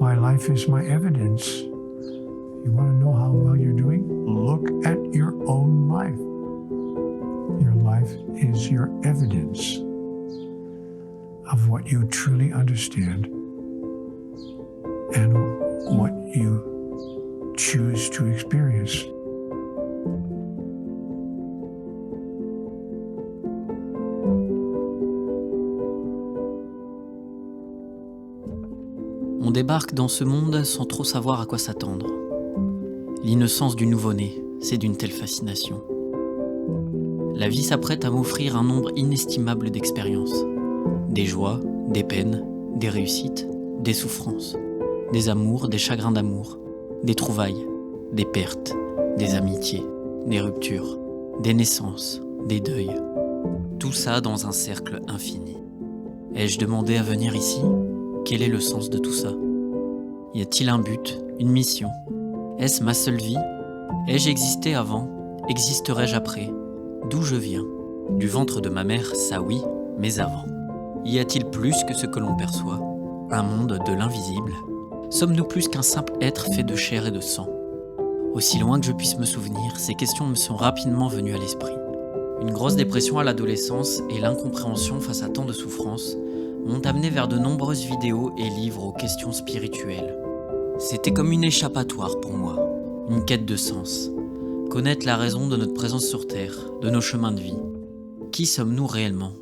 My life is my evidence. You want to know how well you're doing? Look at your own life. Your life is your evidence of what you truly understand and what you choose to experience. On débarque dans ce monde sans trop savoir à quoi s'attendre. L'innocence du nouveau-né, c'est d'une telle fascination. La vie s'apprête à m'offrir un nombre inestimable d'expériences. Des joies, des peines, des réussites, des souffrances, des amours, des chagrins d'amour, des trouvailles, des pertes, des amitiés, des ruptures, des naissances, des deuils. Tout ça dans un cercle infini. Ai-je demandé à venir ici ? Quel est le sens de tout ça ? Y a-t-il un but, une mission ? Est-ce ma seule vie ? Ai-je existé avant ? Existerai-je après ? D'où je viens ? Du ventre de ma mère, ça oui, mais avant. Y a-t-il plus que ce que l'on perçoit ? Un monde de l'invisible ? Sommes-nous plus qu'un simple être fait de chair et de sang ? Aussi loin que je puisse me souvenir, ces questions me sont rapidement venues à l'esprit. Une grosse dépression à l'adolescence et l'incompréhension face à tant de souffrances m'ont amené vers de nombreuses vidéos et livres aux questions spirituelles. C'était comme une échappatoire pour moi, une quête de sens. Connaître la raison de notre présence sur Terre, de nos chemins de vie. Qui sommes-nous réellement ?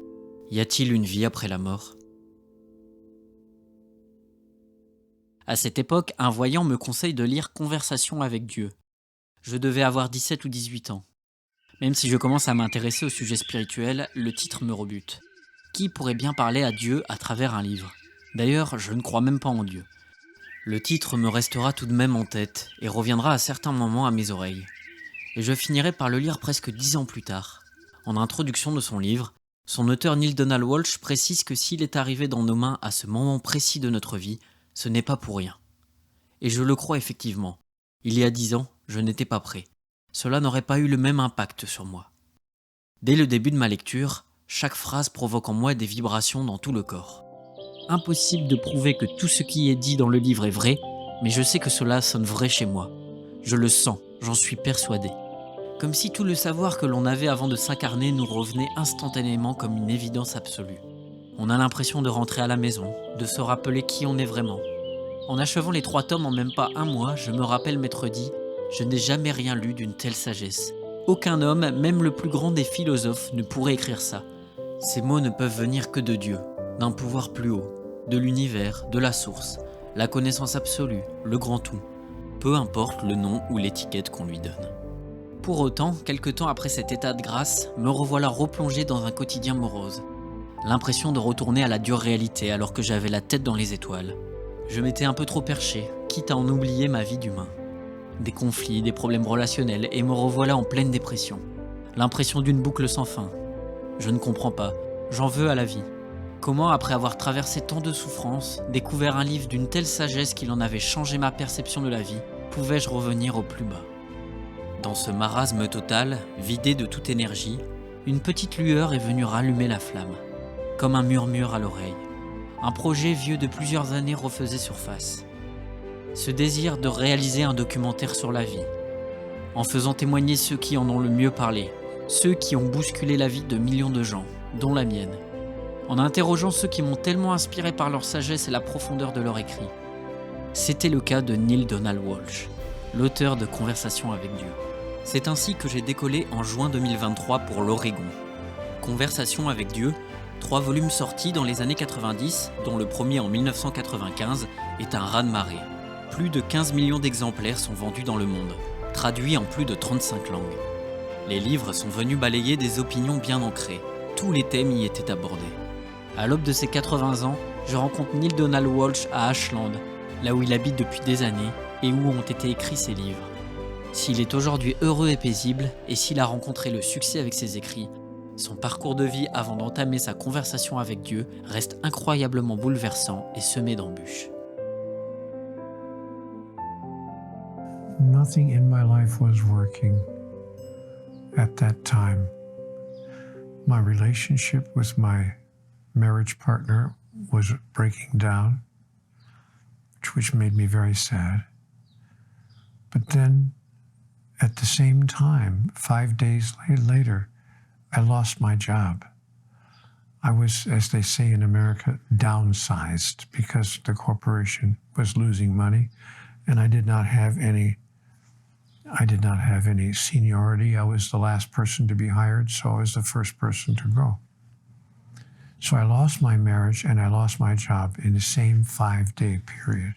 Y a-t-il une vie après la mort ? À cette époque, un voyant me conseille de lire Conversation avec Dieu. Je devais avoir 17 ou 18 ans. Même si je commence à m'intéresser au sujet spirituel, le titre me rebute. Qui pourrait bien parler à Dieu à travers un livre ? D'ailleurs, je ne crois même pas en Dieu. Le titre me restera tout de même en tête et reviendra à certains moments à mes oreilles. Et je finirai par le lire presque 10 ans plus tard. En introduction de son livre, son auteur Neale Donald Walsch précise que s'il est arrivé dans nos mains à ce moment précis de notre vie, ce n'est pas pour rien. Et je le crois effectivement. Il y a 10 ans, je n'étais pas prêt. Cela n'aurait pas eu le même impact sur moi. Dès le début de ma lecture, chaque phrase provoque en moi des vibrations dans tout le corps. Impossible de prouver que tout ce qui est dit dans le livre est vrai, mais je sais que cela sonne vrai chez moi. Je le sens, j'en suis persuadé. Comme si tout le savoir que l'on avait avant de s'incarner nous revenait instantanément comme une évidence absolue. On a l'impression de rentrer à la maison, de se rappeler qui on est vraiment. En achevant les 3 tomes en même pas un mois, je me rappelle m'être dit « Je n'ai jamais rien lu d'une telle sagesse. Aucun homme, même le plus grand des philosophes, ne pourrait écrire ça. Ces mots ne peuvent venir que de Dieu, d'un pouvoir plus haut, de l'univers, de la source, la connaissance absolue, le grand tout. Peu importe le nom ou l'étiquette qu'on lui donne. » Pour autant, quelque temps après cet état de grâce, me revoilà replongé dans un quotidien morose. L'impression de retourner à la dure réalité alors que j'avais la tête dans les étoiles. Je m'étais un peu trop perché, quitte à en oublier ma vie d'humain. Des conflits, des problèmes relationnels et me revoilà en pleine dépression. L'impression d'une boucle sans fin. Je ne comprends pas, j'en veux à la vie. Comment, après avoir traversé tant de souffrances, découvert un livre d'une telle sagesse qu'il en avait changé ma perception de la vie, pouvais-je revenir au plus bas ? Dans ce marasme total, vidé de toute énergie, une petite lueur est venue rallumer la flamme, comme un murmure à l'oreille. Un projet vieux de plusieurs années refaisait surface. Ce désir de réaliser un documentaire sur la vie, en faisant témoigner ceux qui en ont le mieux parlé, ceux qui ont bousculé la vie de millions de gens, dont la mienne, en interrogeant ceux qui m'ont tellement inspiré par leur sagesse et la profondeur de leur écrit. C'était le cas de Neale Donald Walsch, l'auteur de Conversation avec Dieu. C'est ainsi que j'ai décollé en juin 2023 pour l'Oregon. Conversation avec Dieu, 3 volumes sortis dans les années 90, dont le premier en 1995, est un raz-de-marée. Plus de 15 millions d'exemplaires sont vendus dans le monde, traduits en plus de 35 langues. Les livres sont venus balayer des opinions bien ancrées. Tous les thèmes y étaient abordés. À l'aube de ses 80 ans, je rencontre Neale Donald Walsch à Ashland, là où il habite depuis des années et où ont été écrits ses livres. S'il est aujourd'hui heureux et paisible, et s'il a rencontré le succès avec ses écrits, son parcours de vie avant d'entamer sa conversation avec Dieu reste incroyablement bouleversant et semé d'embûches. Nothing in my life was working at that time. My relationship with my marriage partner was breaking down. which made me very sad. But then, at the same time, 5 days later, I lost my job. I was, as they say in America, downsized because the corporation was losing money, and I did not have any seniority. I was the last person to be hired, so I was the first person to go. So I lost my marriage and I lost my job in the same 5-day period.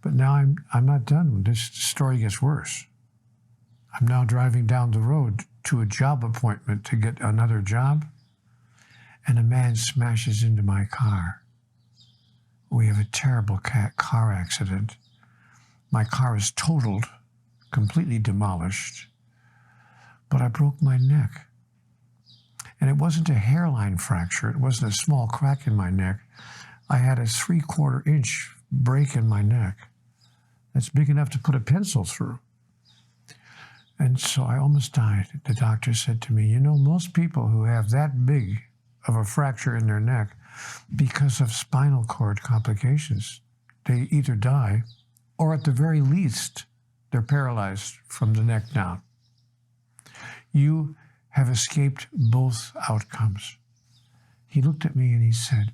But now I'm not done. This story gets worse. I'm now driving down the road to a job appointment to get another job, and a man smashes into my car. We have a terrible car accident. My car is totaled, completely demolished, but I broke my neck. And it wasn't a hairline fracture. It wasn't a small crack in my neck. I had a 3/4 inch break in my neck. That's big enough to put a pencil through. And so I almost died. The doctor said to me, you know, most people who have that big of a fracture in their neck, because of spinal cord complications, they either die or at the very least, they're paralyzed from the neck down. You have escaped both outcomes. He looked at me and he said,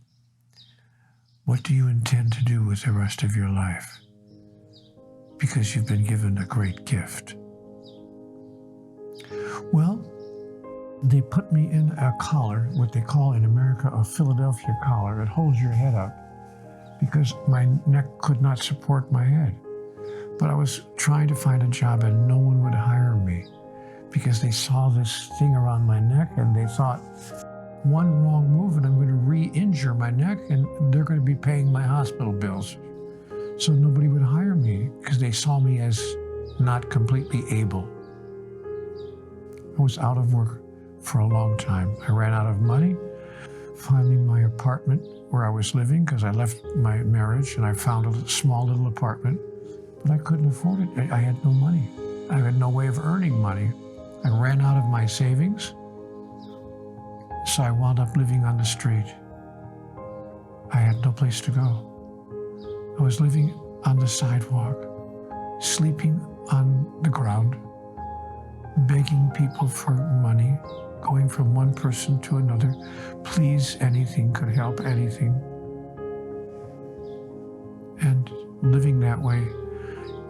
what do you intend to do with the rest of your life? Because you've been given a great gift. Well, they put me in a collar, what they call in America a Philadelphia collar. It holds your head up because my neck could not support my head. But I was trying to find a job and no one would hire me because they saw this thing around my neck and they thought, one wrong move and I'm going to re-injure my neck and they're going to be paying my hospital bills. So nobody would hire me because they saw me as not completely able. I was out of work for a long time. I ran out of money. Finally, my apartment where I was living, because I left my marriage and I found a small little apartment, but I couldn't afford it. I had no money. I had no way of earning money. I ran out of my savings, so I wound up living on the street. I had no place to go. I was living on the sidewalk, sleeping on the ground, begging people for money, going from one person to another. Please, anything could help, anything. And living that way,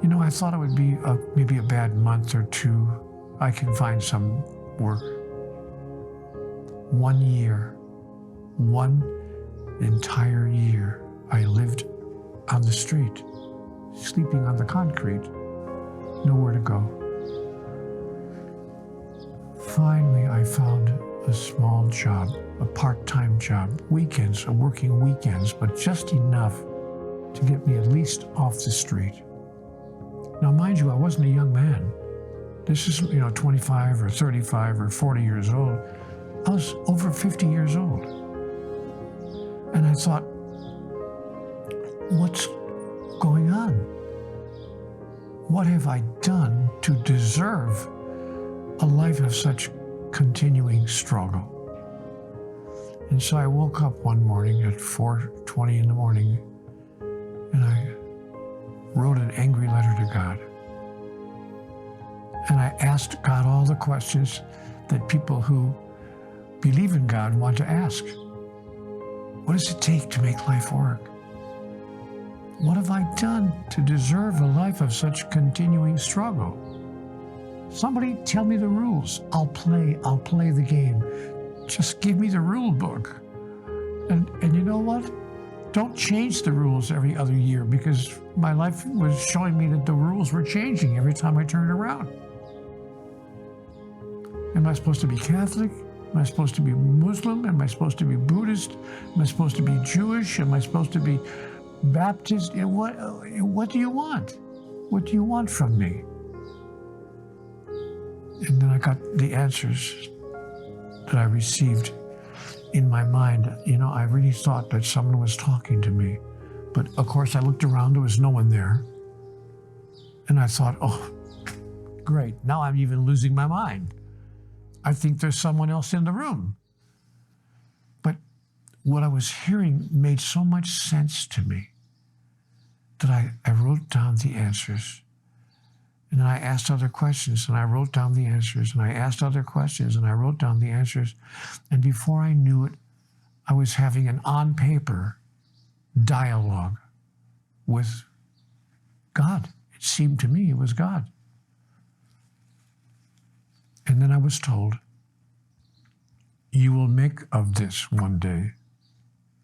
you know, I thought it would be maybe a bad month or two. I can find some work. 1 year, one entire year, I lived on the street, sleeping on the concrete, nowhere to go. Finally, I found a small job, a part-time job, weekends, working weekends, but just enough to get me at least off the street. Now, mind you, I wasn't a young man. This is, 25 or 35 or 40 years old. I was over 50 years old. And I thought, what's going on? What have I done to deserve a life of such continuing struggle? And so I woke up one morning at 4:20 in the morning and I wrote an angry letter to God. And I asked God all the questions that people who believe in God want to ask. What does it take to make life work? What have I done to deserve a life of such continuing struggle? Somebody tell me the rules. I'll play the game. Just give me the rule book. And you know what? Don't change the rules every other year, because my life was showing me that the rules were changing every time I turned around. Am I supposed to be Catholic? Am I supposed to be Muslim? Am I supposed to be Buddhist? Am I supposed to be Jewish? Am I supposed to be Baptist? What do you want? What do you want from me? And then I got the answers that I received in my mind. I really thought that someone was talking to me. But of course I looked around, there was no one there. And I thought, oh, great, now I'm even losing my mind. I think there's someone else in the room. But what I was hearing made so much sense to me. that I wrote down the answers. And then I asked other questions, and I wrote down the answers, and I asked other questions, and I wrote down the answers. And before I knew it, I was having an on-paper dialogue with God. It seemed to me it was God. And then I was told, you will make of this one day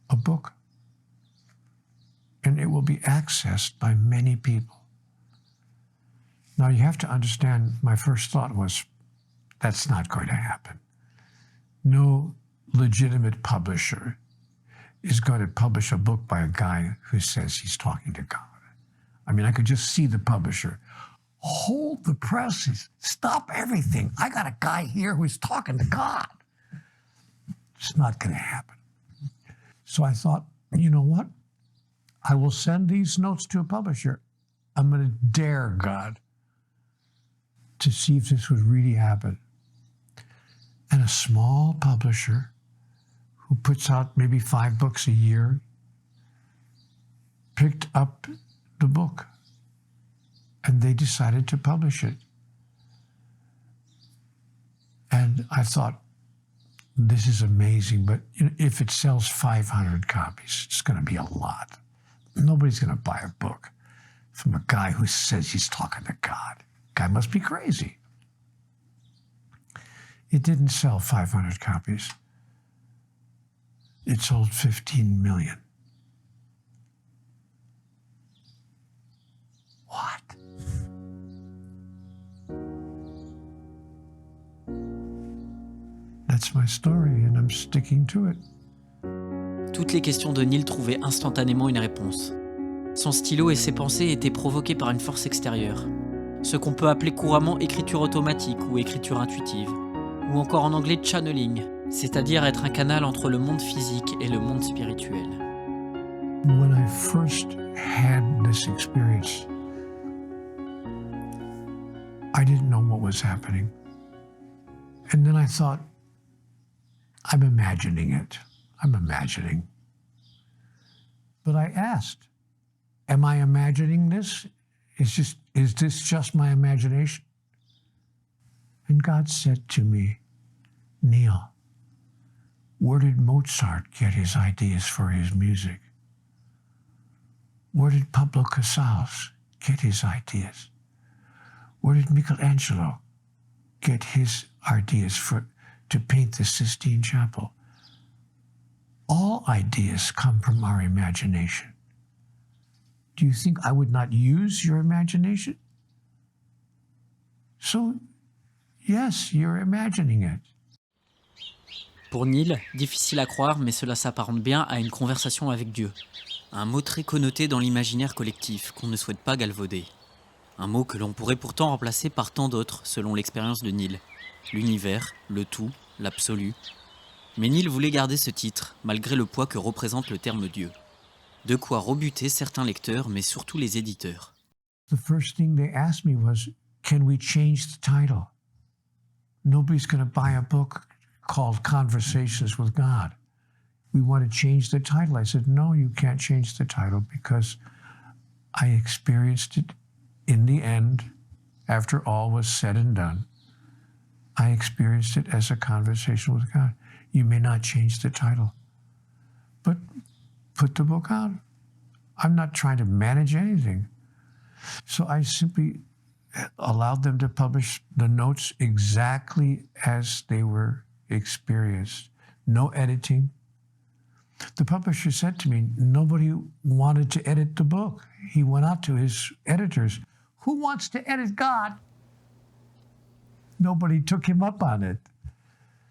a book, and it will be accessed by many people. Now, you have to understand, my first thought was, that's not going to happen. No legitimate publisher is going to publish a book by a guy who says he's talking to God. I mean, I could just see the publisher. Hold the presses. Stop everything. I got a guy here who's talking to God. It's not going to happen. So I thought, you know what? I will send these notes to a publisher. I'm going to dare God to see if this would really happen. And a small publisher who puts out maybe 5 books a year picked up the book, and they decided to publish it. And I thought, this is amazing, but if it sells 500 copies, it's going to be a lot. Nobody's going to buy a book from a guy who says he's talking to God. Guy must be crazy. It didn't sell 500 copies. It sold 15 million. What? That's my story, and I'm sticking to it. Toutes les questions de Neil trouvaient instantanément une réponse. Son stylo et ses pensées étaient provoqués par une force extérieure. Ce qu'on peut appeler couramment écriture automatique ou écriture intuitive, ou encore en anglais channeling, c'est-à-dire être un canal entre le monde physique et le monde spirituel. When I first had this experience, I didn't know what was happening. And then I thought, I'm imagining it. I'm imagining. But I asked, am I imagining this? Is this just my imagination? And God said to me, Neil, where did Mozart get his ideas for his music? Where did Pablo Casals get his ideas? Where did Michelangelo get his ideas to paint the Sistine Chapel? All ideas come from our imagination. Do you think I would not use your imagination? So, yes, you're imagining it. Pour Neil, difficile à croire, mais cela s'apparente bien à une conversation avec Dieu. Un mot très connoté dans l'imaginaire collectif qu'on ne souhaite pas galvauder. Un mot que l'on pourrait pourtant remplacer par tant d'autres selon l'expérience de Neil. L'univers, le tout, l'absolu. Mais Neil voulait garder ce titre, malgré le poids que représente le terme Dieu. De quoi rebuter certains lecteurs, mais surtout les éditeurs. The first thing they asked me was, can we change the title? Nobody's going to buy a book called Conversations with God. We want to change the title. I said, no, you can't change the title because I experienced it in the end, after all was said and done. I experienced it as a conversation with God. You may not change the title, but put the book out. I'm not trying to manage anything. So I simply allowed them to publish the notes exactly as they were experienced. No editing. The publisher said to me, nobody wanted to edit the book. He went out to his editors. Who wants to edit God? Nobody took him up on it.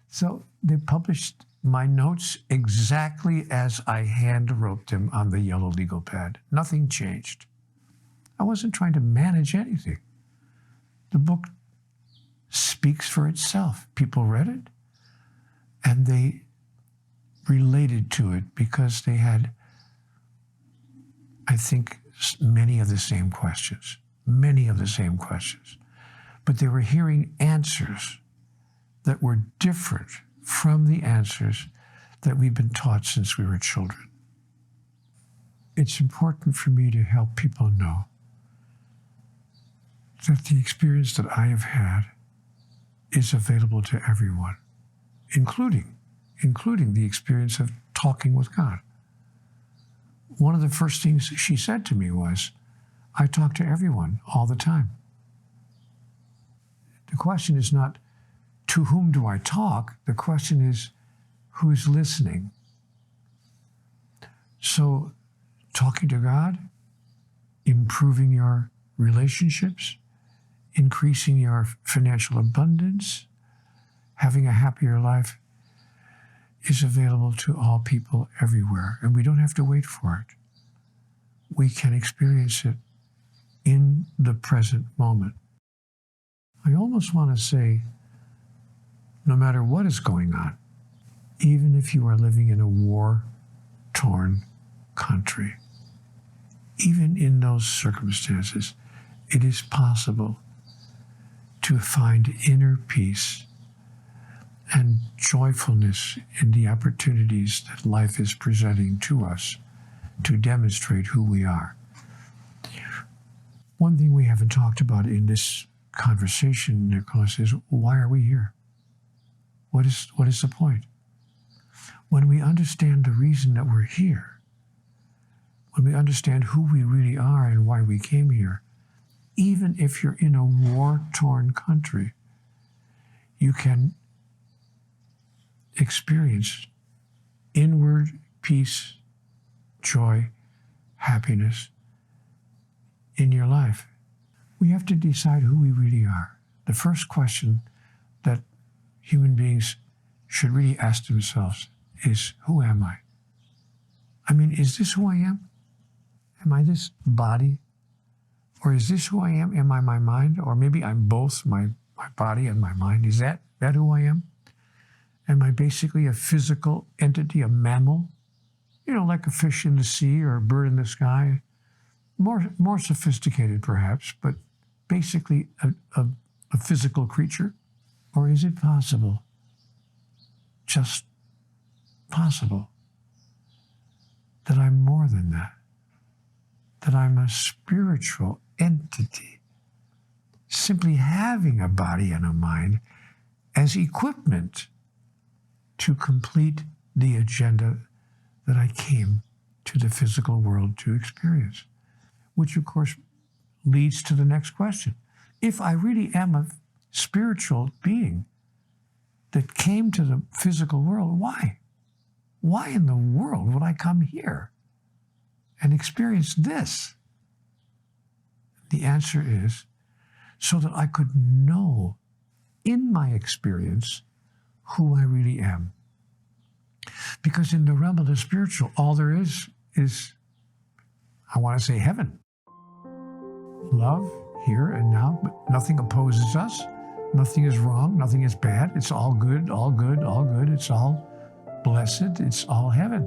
So they published my notes exactly as I hand wrote them on the yellow legal pad. Nothing changed. I wasn't trying to manage anything. The book speaks for itself. People read it, and they related to it because they had, I think, many of the same questions. But they were hearing answers that were different from the answers that we've been taught since we were children. it's important for me to help people know that the experience that I have had is available to everyone, including the experience of talking with God. One of the first things she said to me was, I talk to everyone all the time. The question is not, to whom do I talk? The question is, who's listening? So, talking to God, improving your relationships, increasing your financial abundance, having a happier life is available to all people everywhere, and we don't have to wait for it. We can experience it in the present moment. I almost want to say, no matter what is going on, even if you are living in a war-torn country, even in those circumstances, it is possible to find inner peace and joyfulness in the opportunities that life is presenting to us to demonstrate who we are. One thing we haven't talked about in this conversation, Nicholas, is why are we here? What is the point? When we understand the reason that we're here, when we understand who we really are and why we came here, even if you're in a war-torn country, you can experience inward peace, joy, happiness in your life. We have to decide who we really are. The first question that human beings should really ask themselves is, who am I? I mean, is this who I am? Am I this body? Or is this who I am? Am I my mind? Or maybe I'm both my body and my mind. Is that who I am? Am I basically a physical entity, a mammal? You know, like a fish in the sea or a bird in the sky. More sophisticated perhaps, but basically a physical creature? Or is it possible, just possible, that I'm more than that? That I'm a spiritual entity, simply having a body and a mind as equipment to complete the agenda that I came to the physical world to experience. Which, of course, leads to the next question. If I really am a spiritual being that came to the physical world, why? Why in the world would I come here and experience this? The answer is so that I could know in my experience who I really am. Because in the realm of the spiritual, all there is, I want to say, heaven. Love, here and now, but nothing opposes us. Nothing is wrong, nothing is bad. It's all good, all good, all good. It's all blessed, it's all heaven,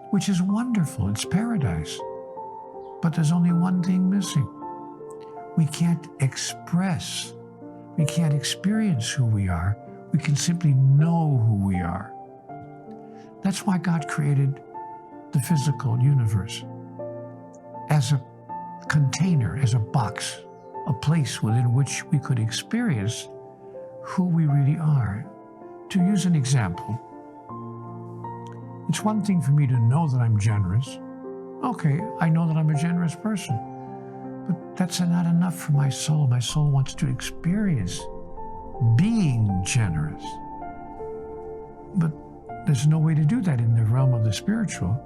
which is wonderful. It's paradise. But there's only one thing missing. We can't express, we can't experience who we are. We can simply know who we are. That's why God created the physical universe as a container, as a box, a place within which we could experience who we really are. To use an example, it's one thing for me to know that I'm generous. Okay, I know that I'm a generous person, but that's not enough for my soul. My soul wants to experience being generous. But there's no way to do that in the realm of the spiritual.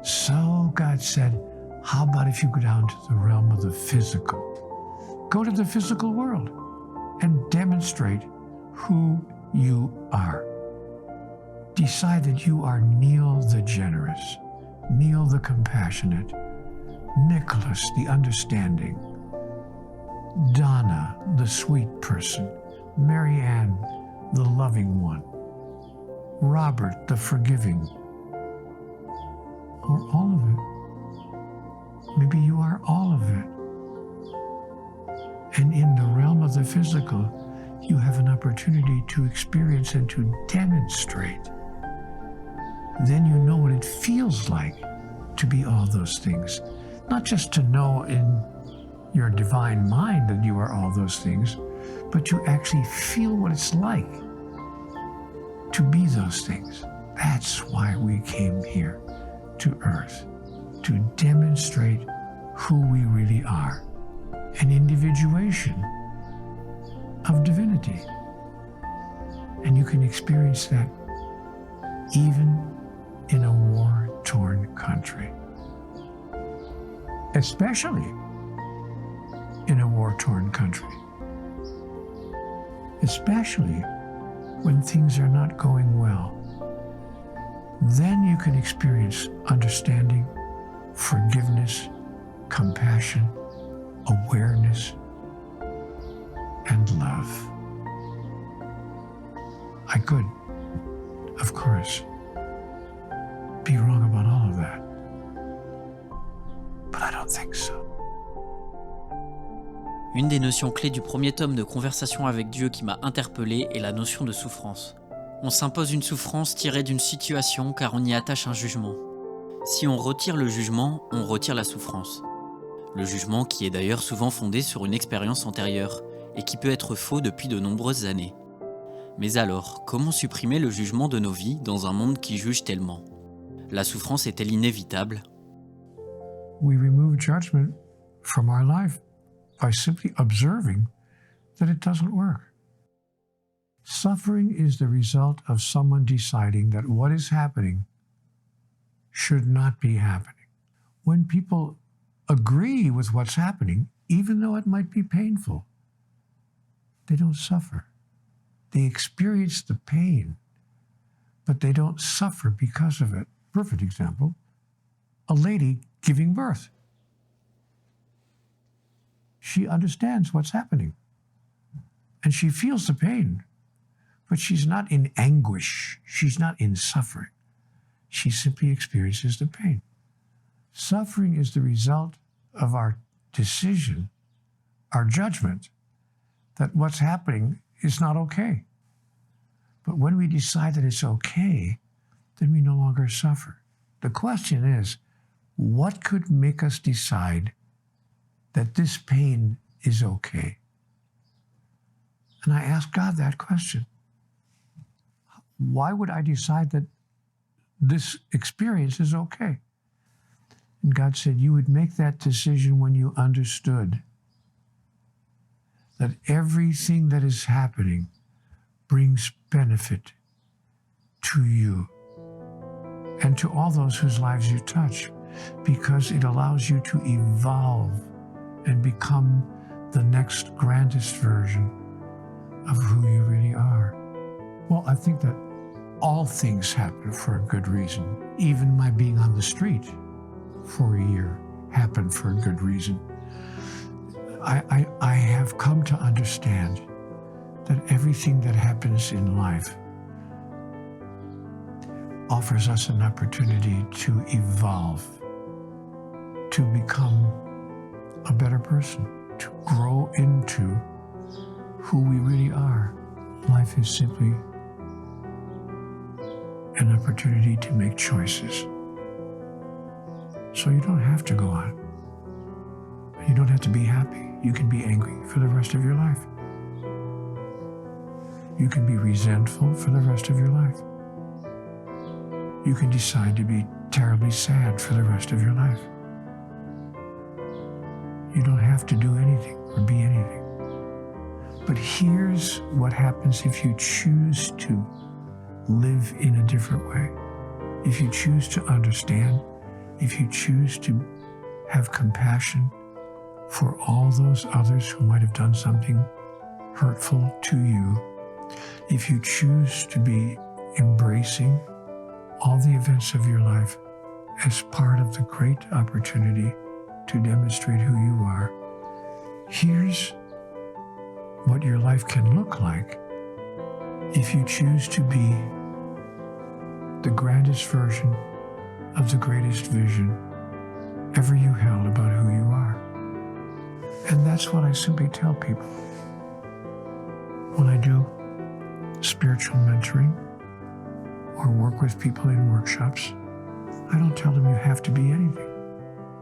So God said, how about if you go down to the realm of the physical? Go to the physical world and demonstrate who you are. Decide that you are Neil the generous, Neil the compassionate, Nicholas the understanding, Donna the sweet person, Mary Ann the loving one, Robert the forgiving, or all of it. Maybe you are all of it. And in the realm of the physical, you have an opportunity to experience and to demonstrate. Then you know what it feels like to be all those things. Not just to know in your divine mind that you are all those things, but to actually feel what it's like to be those things. That's why we came here to Earth, to demonstrate who we really are, an individuation of divinity. And you can experience that even in a war-torn country, especially in a war-torn country, especially when things are not going well. Then you can experience understanding, forgiveness, compassion, awareness, and love. I could, of course, be wrong about all of that, but I don't think so. Une des notions clés du premier tome de Conversation avec Dieu qui m'a interpellé est la notion de souffrance. On s'impose une souffrance tirée d'une situation car on y attache un jugement. Si on retire le jugement, on retire la souffrance. Le jugement qui est d'ailleurs souvent fondé sur une expérience antérieure et qui peut être faux depuis de nombreuses années. Mais alors, comment supprimer le jugement de nos vies dans un monde qui juge tellement ? La souffrance est-elle inévitable ? We remove judgment from our life by simply observing that it doesn't work. Suffering is the result of someone deciding that what is happening should not be happening. When people agree with what's happening, even though it might be painful, they don't suffer. They experience the pain, but they don't suffer because of it. Perfect example, a lady giving birth. She understands what's happening, and she feels the pain, but she's not in anguish. She's not in suffering. She simply experiences the pain. Suffering is the result of our decision, our judgment, that what's happening is not okay. But when we decide that it's okay, then we no longer suffer. The question is, what could make us decide that this pain is okay? And I asked God that question. Why would I decide that this experience is okay? And God said, you would make that decision when you understood that everything that is happening brings benefit to you and to all those whose lives you touch, because it allows you to evolve and become the next grandest version of who you really are. Well, I think that all things happen for a good reason. Even my being on the street for a year happened for a good reason. I have come to understand that everything that happens in life offers us an opportunity to evolve, to become a better person, to grow into who we really are. Life is simply an opportunity to make choices. So you don't have to go on. You don't have to be happy. You can be angry for the rest of your life. You can be resentful for the rest of your life. You can decide to be terribly sad for the rest of your life. You don't have to do anything or be anything. But here's what happens if you choose to live in a different way. If you choose to understand, if you choose to have compassion for all those others who might have done something hurtful to you, if you choose to be embracing all the events of your life as part of the great opportunity to demonstrate who you are, here's what your life can look like if you choose to be the grandest version of the greatest vision ever you held about who you are. And that's what I simply tell people when I do spiritual mentoring or work with people in workshops. I don't tell them you have to be anything.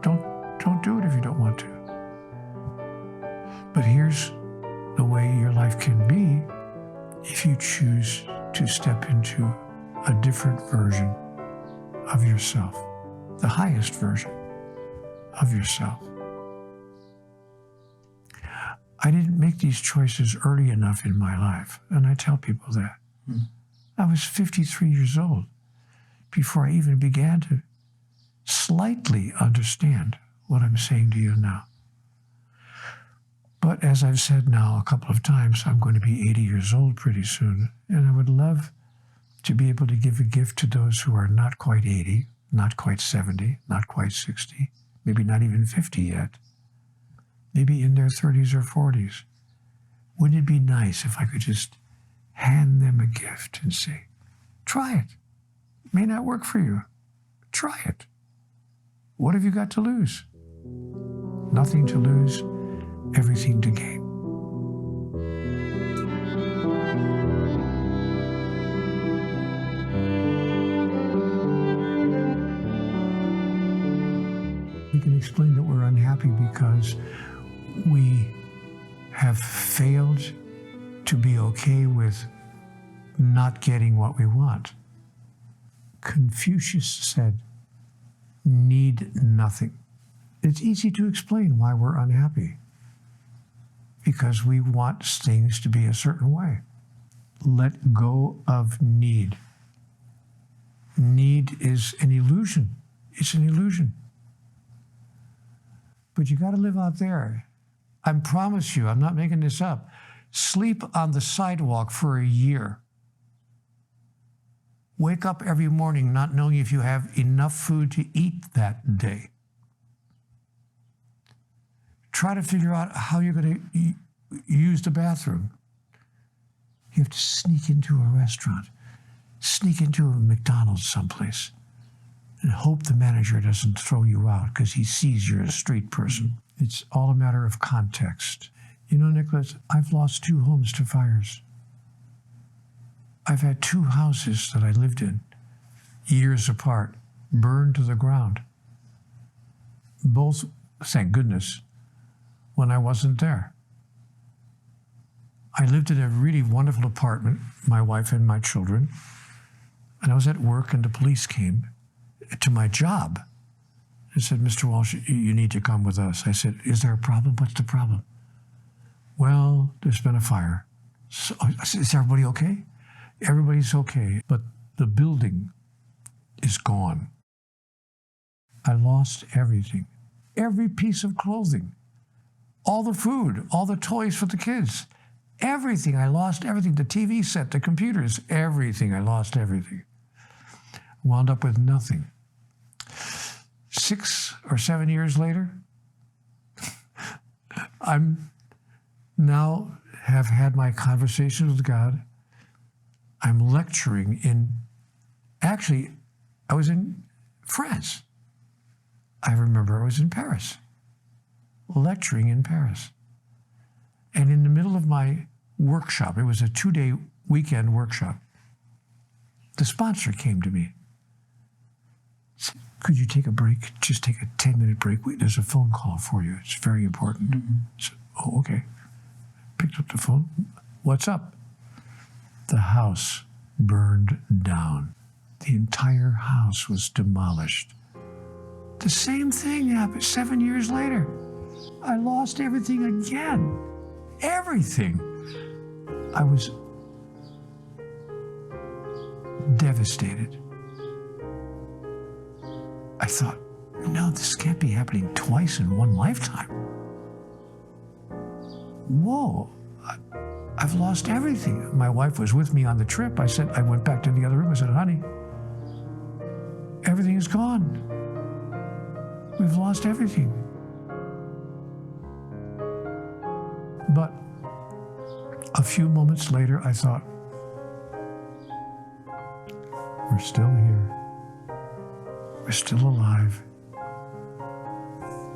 Don't do it if you don't want to. But here's the way your life can be if you choose to step into a different version of yourself, the highest version of yourself. I didn't make these choices early enough in my life, and I tell people that. I was 53 years old before I even began to slightly understand what I'm saying to you now. But as I've said now a couple of times, I'm going to be 80 years old pretty soon, and I would love to be able to give a gift to those who are not quite 80, not quite 70, not quite 60, maybe not even 50 yet, maybe in their 30s or 40s. Wouldn't it be nice if I could just hand them a gift and say, try it. It may not work for you. Try it. What have you got to lose? Nothing to lose, everything to gain. We can explain that we're unhappy because we have failed to be okay with not getting what we want. Confucius said, need nothing. It's easy to explain why we're unhappy. Because we want things to be a certain way. Let go of need. Need is an illusion. It's an illusion. But you got to live out there. I promise you, I'm not making this up. Sleep on the sidewalk for a year. Wake up every morning not knowing if you have enough food to eat that day. Try to figure out how you're going to use the bathroom. You have to sneak into a restaurant, sneak into a McDonald's someplace, and hope the manager doesn't throw you out because he sees you're a street person. It's all a matter of context. You know, Nicholas, I've lost 2 homes to fires. I've had 2 houses that I lived in, years apart, burned to the ground. Both, thank goodness, when I wasn't there. I lived in a really wonderful apartment, my wife and my children, and I was at work and the police came to my job and said, Mr. Walsh, you need to come with us. I said, is there a problem? What's the problem? Well, there's been a fire. So I said, is everybody okay? Everybody's okay, but the building is gone. I lost everything. Every piece of clothing, all the food, all the toys for the kids, everything. I lost everything. The TV set, the computers, everything. I lost everything. Wound up with nothing. 6 or 7 years later, I'm now have had my conversations with God. I'm lecturing actually, I was in France. I remember I was in Paris, lecturing in Paris. And in the middle of my workshop, it was a 2-day weekend workshop, the sponsor came to me. Said, could you take a break? Just take a 10-minute break. There's a phone call for you. It's very important. I said, oh, okay. Picked up the phone. What's up? The house burned down. The entire house was demolished. The same thing happened 7 years later. I lost everything again. Everything. I was devastated. I thought, no, this can't be happening twice in one lifetime. Whoa, I've lost everything. My wife was with me on the trip. I went back to the other room. I said, honey, everything is gone. We've lost everything. But a few moments later, I thought, we're still here. We're still alive.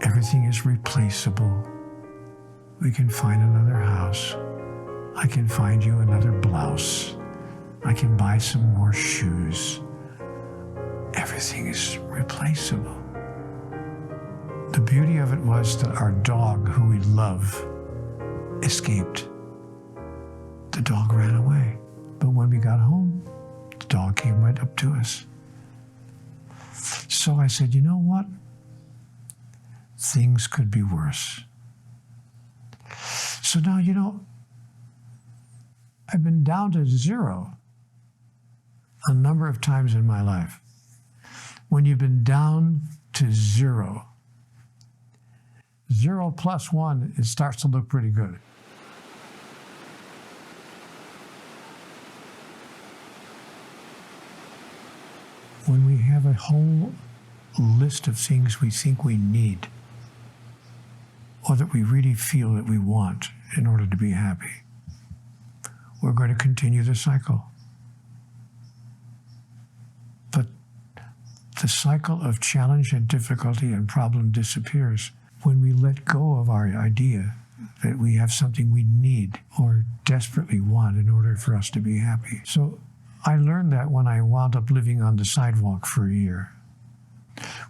Everything is replaceable. We can find another house. I can find you another blouse. I can buy some more shoes. Everything everything is replaceable. The beauty of it was that our dog, who we love, escaped. The dog ran away. But when we got home, the dog came right up to us. So I said, you know what? Things could be worse. So now, I've been down to zero a number of times in my life. When you've been down to zero, 0 plus 1, it starts to look pretty good. When we have a whole list of things we think we need, or that we really feel that we want in order to be happy, we're going to continue the cycle. But the cycle of challenge and difficulty and problem disappears when we let go of our idea that we have something we need or desperately want in order for us to be happy. So I learned that when I wound up living on the sidewalk for a year.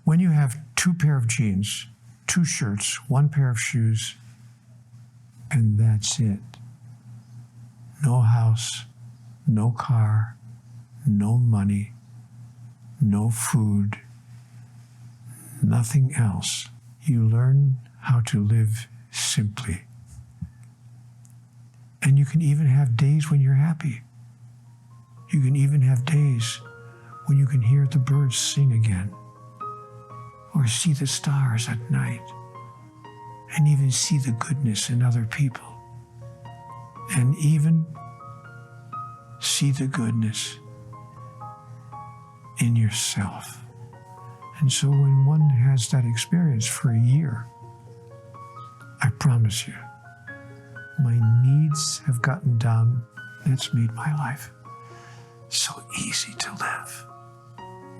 When you have 2 pair of jeans, 2 shirts, 1 pair of shoes, and that's it. No house, no car, no money, no food, nothing else. You learn how to live simply. And you can even have days when you're happy. You can even have days when you can hear the birds sing again, or see the stars at night, and even see the goodness in other people, and even see the goodness in yourself. And so when one has that experience for a year, I promise you, my needs have gotten down. It's made my life so easy to live.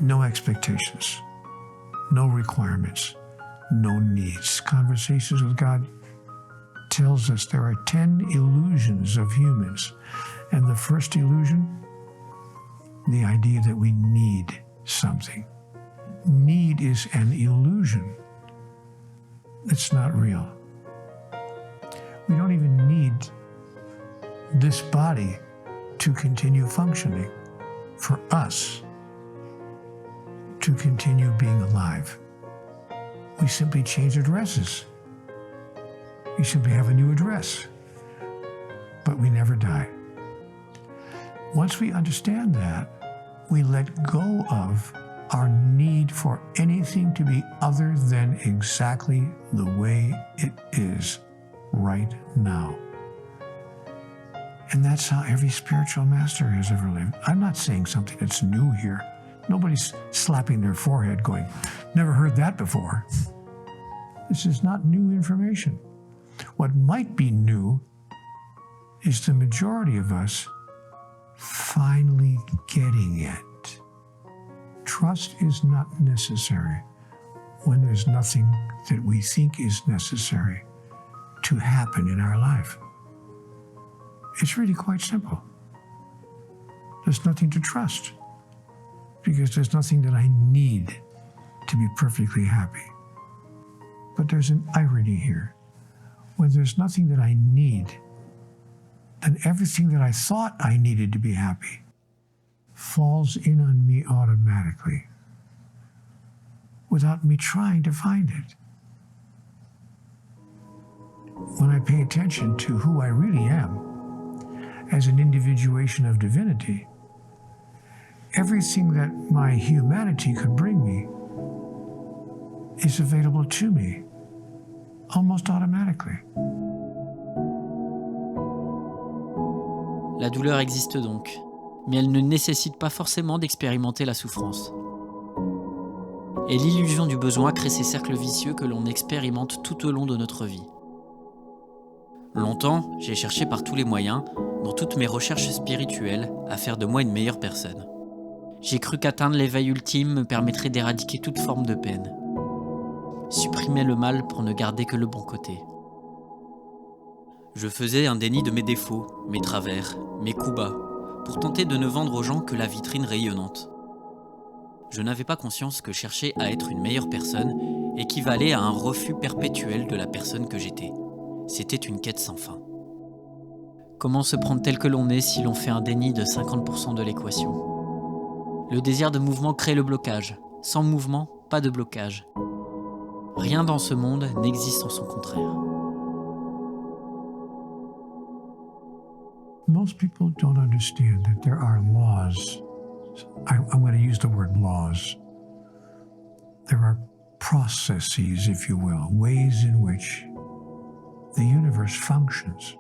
No expectations, no requirements, no needs. Conversations with God tells us there are 10 illusions of humans. And the first illusion, the idea that we need something. Need is an illusion. It's not real. We don't even need this body to continue functioning, for us to continue being alive. We simply change addresses. We simply have a new address, but we never die. Once we understand that, we let go of our need for anything to be other than exactly the way it is right now. And that's how every spiritual master has ever lived. I'm not saying something that's new here. Nobody's slapping their forehead going, never heard that before. This is not new information. What might be new is the majority of us finally getting it. Trust is not necessary when there's nothing that we think is necessary to happen in our life. It's really quite simple. There's nothing to trust because there's nothing that I need to be perfectly happy. But there's an irony here. When there's nothing that I need, then everything that I thought I needed to be happy falls in on me automatically without me trying to find it. When I pay attention to who I really am as an individuation of divinity, everything that my humanity could bring me is available to me almost automatically. La douleur existe donc, mais elle ne nécessite pas forcément d'expérimenter la souffrance. Et l'illusion du besoin crée ces cercles vicieux que l'on expérimente tout au long de notre vie. Longtemps, j'ai cherché par tous les moyens, dans toutes mes recherches spirituelles, à faire de moi une meilleure personne. J'ai cru qu'atteindre l'éveil ultime me permettrait d'éradiquer toute forme de peine. Supprimer le mal pour ne garder que le bon côté. Je faisais un déni de mes défauts, mes travers, mes coups bas, pour tenter de ne vendre aux gens que la vitrine rayonnante. Je n'avais pas conscience que chercher à être une meilleure personne équivalait à un refus perpétuel de la personne que j'étais. C'était une quête sans fin. Comment se prendre tel que l'on est si l'on fait un déni de 50% de l'équation ? Le désir de mouvement crée le blocage. Sans mouvement, pas de blocage. Rien dans ce monde n'existe en son contraire. Most people don't understand that there are laws. I'm going to use the word laws. There are processes, if you will, ways in which the universe functions.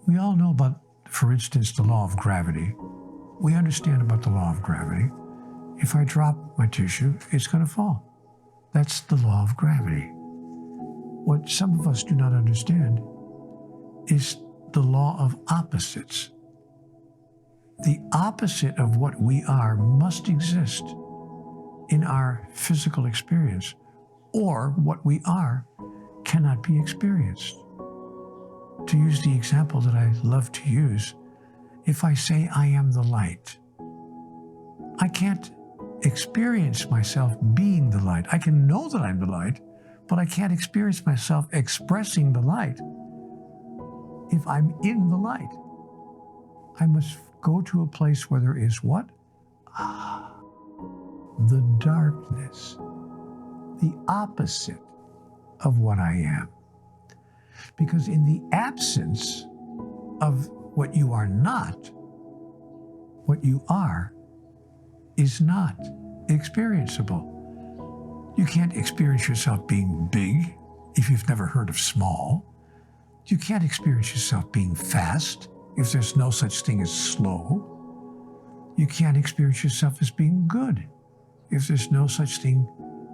We all know about, for instance, the law of gravity. We understand about the law of gravity. If I drop my tissue, it's going to fall. That's the law of gravity. What some of us do not understand is the law of opposites. The opposite of what we are must exist in our physical experience, or what we are cannot be experienced. To use the example that I love to use, if I say I am the light, I can't experience myself being the light. I can know that I'm the light, but I can't experience myself expressing the light if I'm in the light. I must go to a place where there is what? The darkness, the opposite of what I am. Because in the absence of what you are not, what you are is not experienceable. You can't experience yourself being big if you've never heard of small. You can't experience yourself being fast if there's no such thing as slow. You can't experience yourself as being good if there's no such thing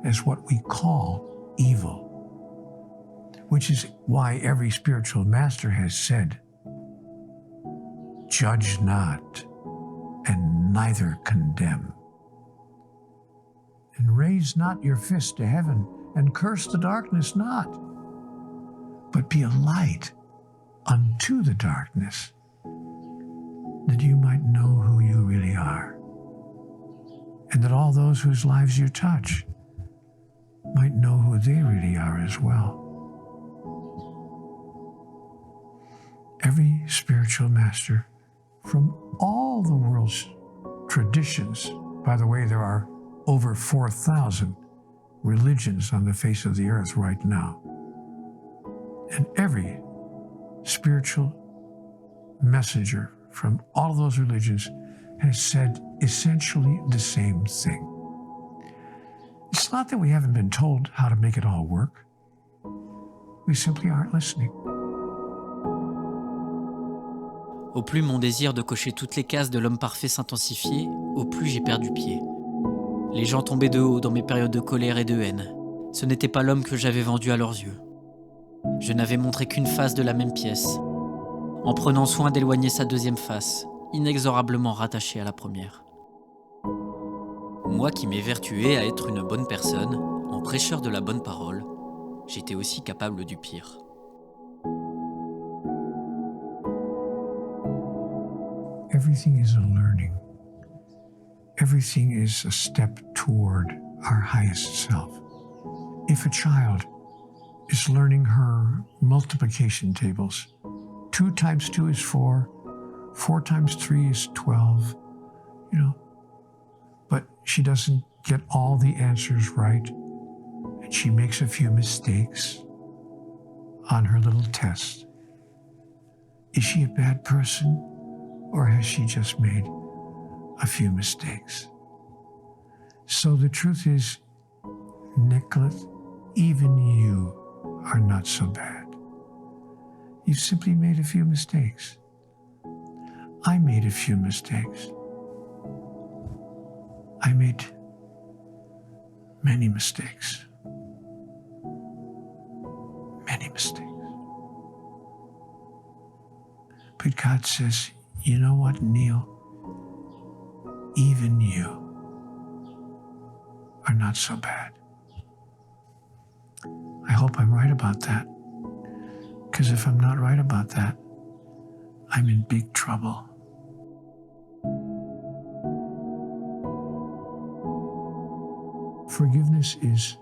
as what we call evil. Which is why every spiritual master has said, judge not and neither condemn. And raise not your fist to heaven and curse the darkness not, but be a light unto the darkness, that you might know who you really are, and that all those whose lives you touch might know who they really are as well. Every spiritual master from all the world's traditions, by the way, there are over 4,000 religions on the face of the earth right now, and every spiritual messenger from all of those religions has said essentially the same thing. It's not that we haven't been told how to make it all work. We simply aren't listening. Au plus mon désir de cocher toutes les cases de l'homme parfait s'intensifiait, au plus j'ai perdu pied. Les gens tombaient de haut dans mes périodes de colère et de haine. Ce n'était pas l'homme que j'avais vendu à leurs yeux. Je n'avais montré qu'une face de la même pièce, en prenant soin d'éloigner sa deuxième face, inexorablement rattachée à la première. Moi qui m'évertuais à être une bonne personne, en prêcheur de la bonne parole, j'étais aussi capable du pire. Everything is a learning. Everything is a step toward our highest self. If a child is learning her multiplication tables, 2 times 2 is 4, 4 times 3 is 12, but she doesn't get all the answers right, and she makes a few mistakes on her little test. Is she a bad person? Or has she just made a few mistakes? So the truth is, Nicholas, even you are not so bad. You've simply made a few mistakes. I made a few mistakes. I made many mistakes. Many mistakes. But God says, you know what, Neil? Even you are not so bad. I hope I'm right about that. Because if I'm not right about that, I'm in big trouble. Forgiveness is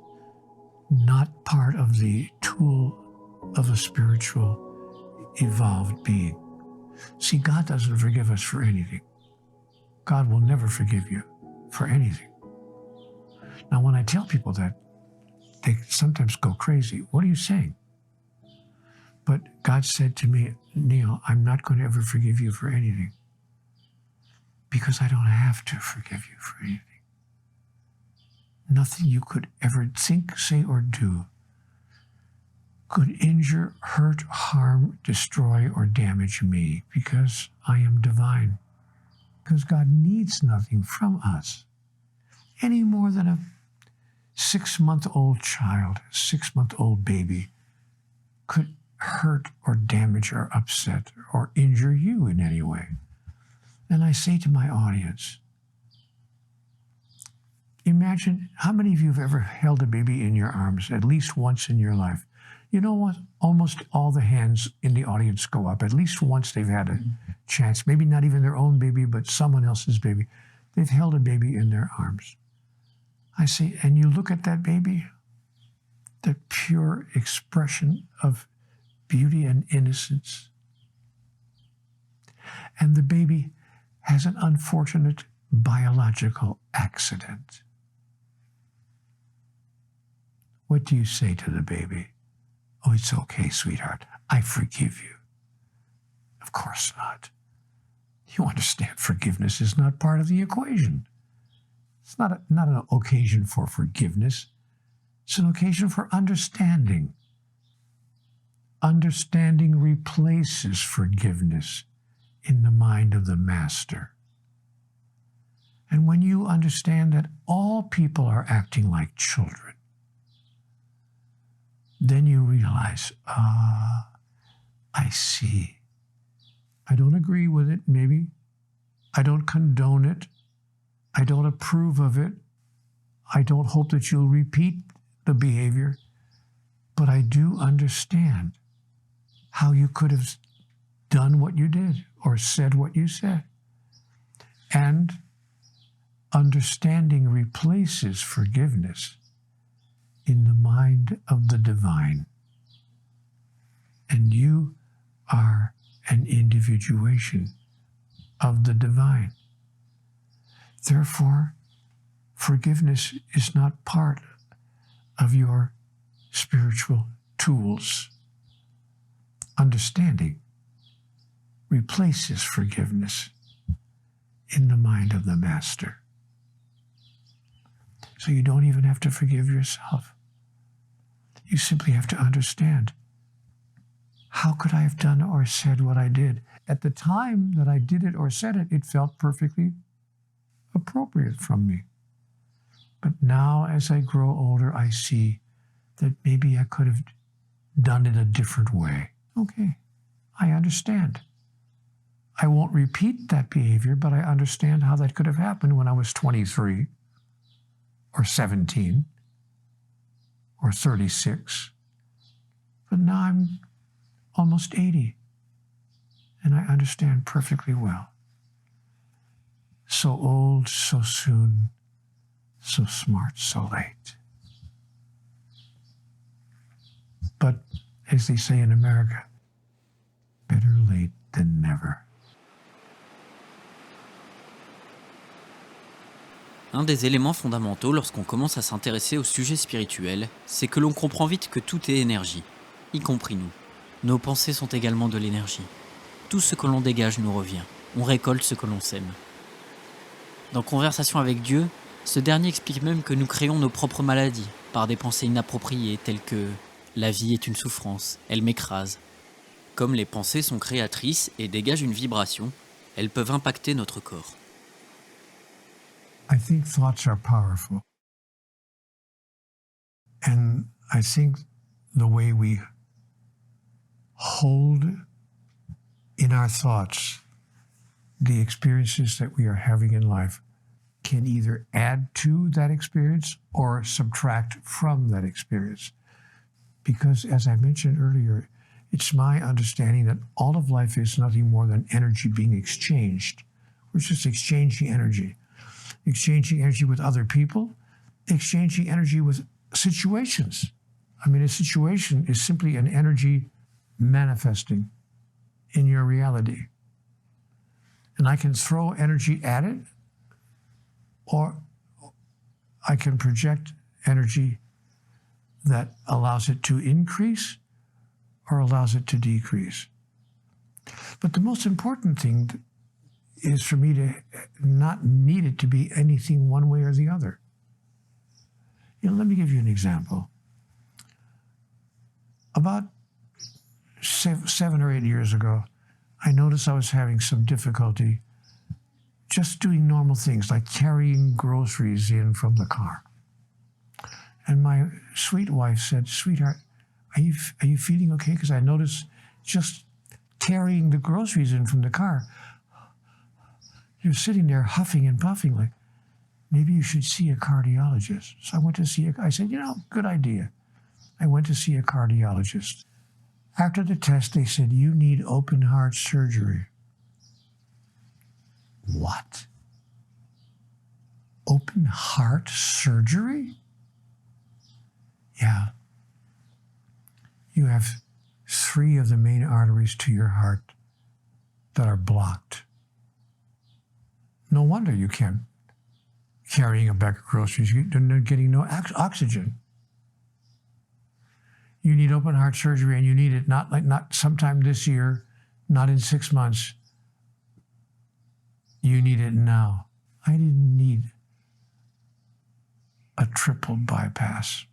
not part of the tool of a spiritual, evolved being. See, God doesn't forgive us for anything. God will never forgive you for anything. Now, when I tell people that, they sometimes go crazy. What are you saying? But God said to me, Neil, I'm not going to ever forgive you for anything because I don't have to forgive you for anything. Nothing you could ever think, say, or do could injure, hurt, harm, destroy, or damage me because I am divine. Because God needs nothing from us any more than a 6-month-old child, a 6-month-old baby could hurt or damage or upset or injure you in any way. And I say to my audience, imagine how many of you have ever held a baby in your arms at least once in your life. You know what? Almost all the hands in the audience go up. At least once they've had a chance, maybe not even their own baby, but someone else's baby. They've held a baby in their arms. I say, and you look at that baby, the pure expression of beauty and innocence. And the baby has an unfortunate biological accident. What do you say to the baby? Oh, it's okay, sweetheart. I forgive you. Of course not. You understand forgiveness is not part of the equation. It's not an occasion for forgiveness. It's an occasion for understanding. Understanding replaces forgiveness in the mind of the master. And when you understand that all people are acting like children, then you realize, I see. I don't agree with it, maybe. I don't condone it. I don't approve of it. I don't hope that you'll repeat the behavior. But I do understand how you could have done what you did or said what you said. And understanding replaces forgiveness in the mind of the divine. And you are an individuation of the divine. Therefore, forgiveness is not part of your spiritual tools. Understanding replaces forgiveness in the mind of the master. So you don't even have to forgive yourself. You simply have to understand, how could I have done or said what I did? At the time that I did it or said it, it felt perfectly appropriate from me. But now, as I grow older, I see that maybe I could have done it a different way. Okay, I understand. I won't repeat that behavior, but I understand how that could have happened when I was 23 or 17 or 36. But now I'm almost 80, and I understand perfectly well. So old, so soon, so smart, so late. But, as they say in America, better late than never. Un des éléments fondamentaux lorsqu'on commence à s'intéresser au sujet spirituel, c'est que l'on comprend vite que tout est énergie, y compris nous. Nos pensées sont également de l'énergie. Tout ce que l'on dégage nous revient. On récolte ce que l'on sème. Dans Conversation avec Dieu, ce dernier explique même que nous créons nos propres maladies par des pensées inappropriées telles que « la vie est une souffrance, elle m'écrase ». Comme les pensées sont créatrices et dégagent une vibration, elles peuvent impacter notre corps. I think thoughts are powerful. And I think the way we hold in our thoughts the experiences that we are having in life can either add to that experience or subtract from that experience. Because, as I mentioned earlier, it's my understanding that all of life is nothing more than energy being exchanged. We're just exchanging energy with other people, exchanging energy with situations. I mean, a situation is simply an energy manifesting in your reality. And I can throw energy at it, or I can project energy that allows it to increase or allows it to decrease. But the most important thing is for me to not need it to be anything one way or the other. Let me give you an example. About 7 or 8 years ago, I noticed I was having some difficulty just doing normal things like carrying groceries in from the car. And my sweet wife said, "Sweetheart, are you feeling okay? Because I noticed just carrying the groceries in from the car, you're sitting there huffing and puffing like, maybe you should see a cardiologist." So I went to see I said, good idea. I went to see a cardiologist. After the test, they said, "You need open heart surgery." What? Open heart surgery? Yeah. You have 3 of the main arteries to your heart that are blocked. No wonder you can't carrying a bag of groceries. You're getting no oxygen. You need open heart surgery, and you need it not sometime this year, not in 6 months. You need it now. I didn't need a triple bypass.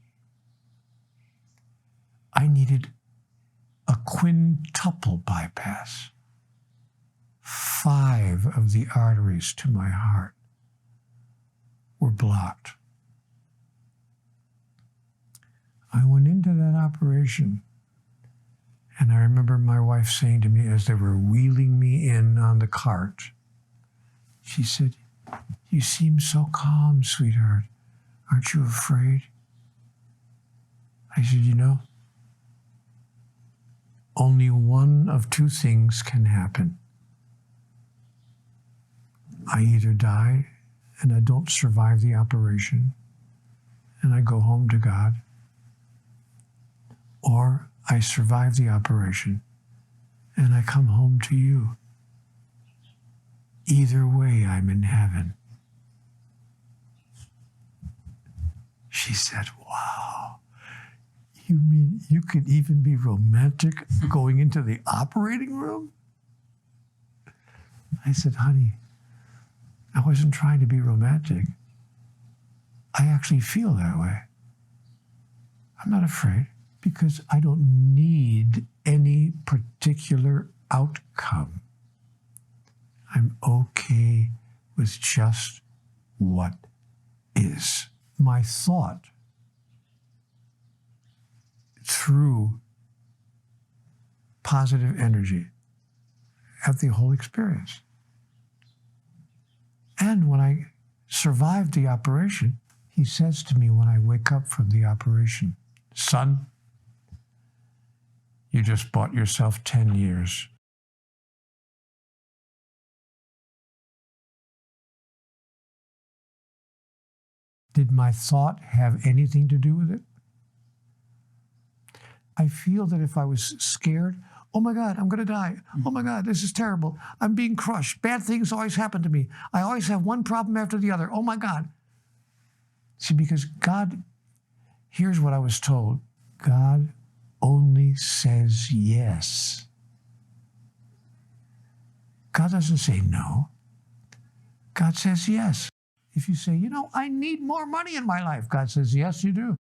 I needed a quintuple bypass. 5 of the arteries to my heart were blocked. I went into that operation, and I remember my wife saying to me as they were wheeling me in on the cart, she said, "You seem so calm, sweetheart. Aren't you afraid?" I said, only one of 2 things can happen. I either die and I don't survive the operation and I go home to God, or I survive the operation and I come home to you. Either way, I'm in heaven. She said, "Wow, you mean you could even be romantic going into the operating room?" I said, "Honey, I wasn't trying to be romantic. I actually feel that way. I'm not afraid because I don't need any particular outcome. I'm okay with just what is." My thought through positive energy had the whole experience. And when I survived the operation, he says to me when I wake up from the operation, "Son, you just bought yourself 10 years. Did my thought have anything to do with it? I feel that if I was scared, "Oh my God, I'm going to die. Oh my God, this is terrible. I'm being crushed. Bad things always happen to me. I always have one problem after the other. Oh my God." See, because God, here's what I was told. God only says yes. God doesn't say no. God says yes. If you say, "I need more money in my life," God says, "Yes, you do."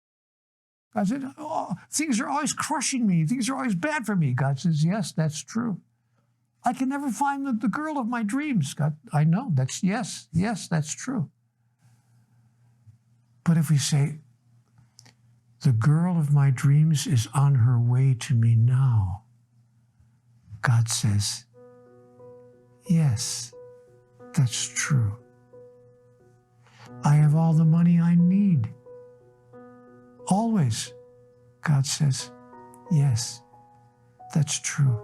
God said, "Oh, things are always crushing me. Things are always bad for me." God says, "Yes, that's true." "I can never find the girl of my dreams." God, I know, that's yes, that's true. But if we say, "The girl of my dreams is on her way to me now," God says, "Yes, that's true. I have all the money I need. Always." God says, "Yes, that's true.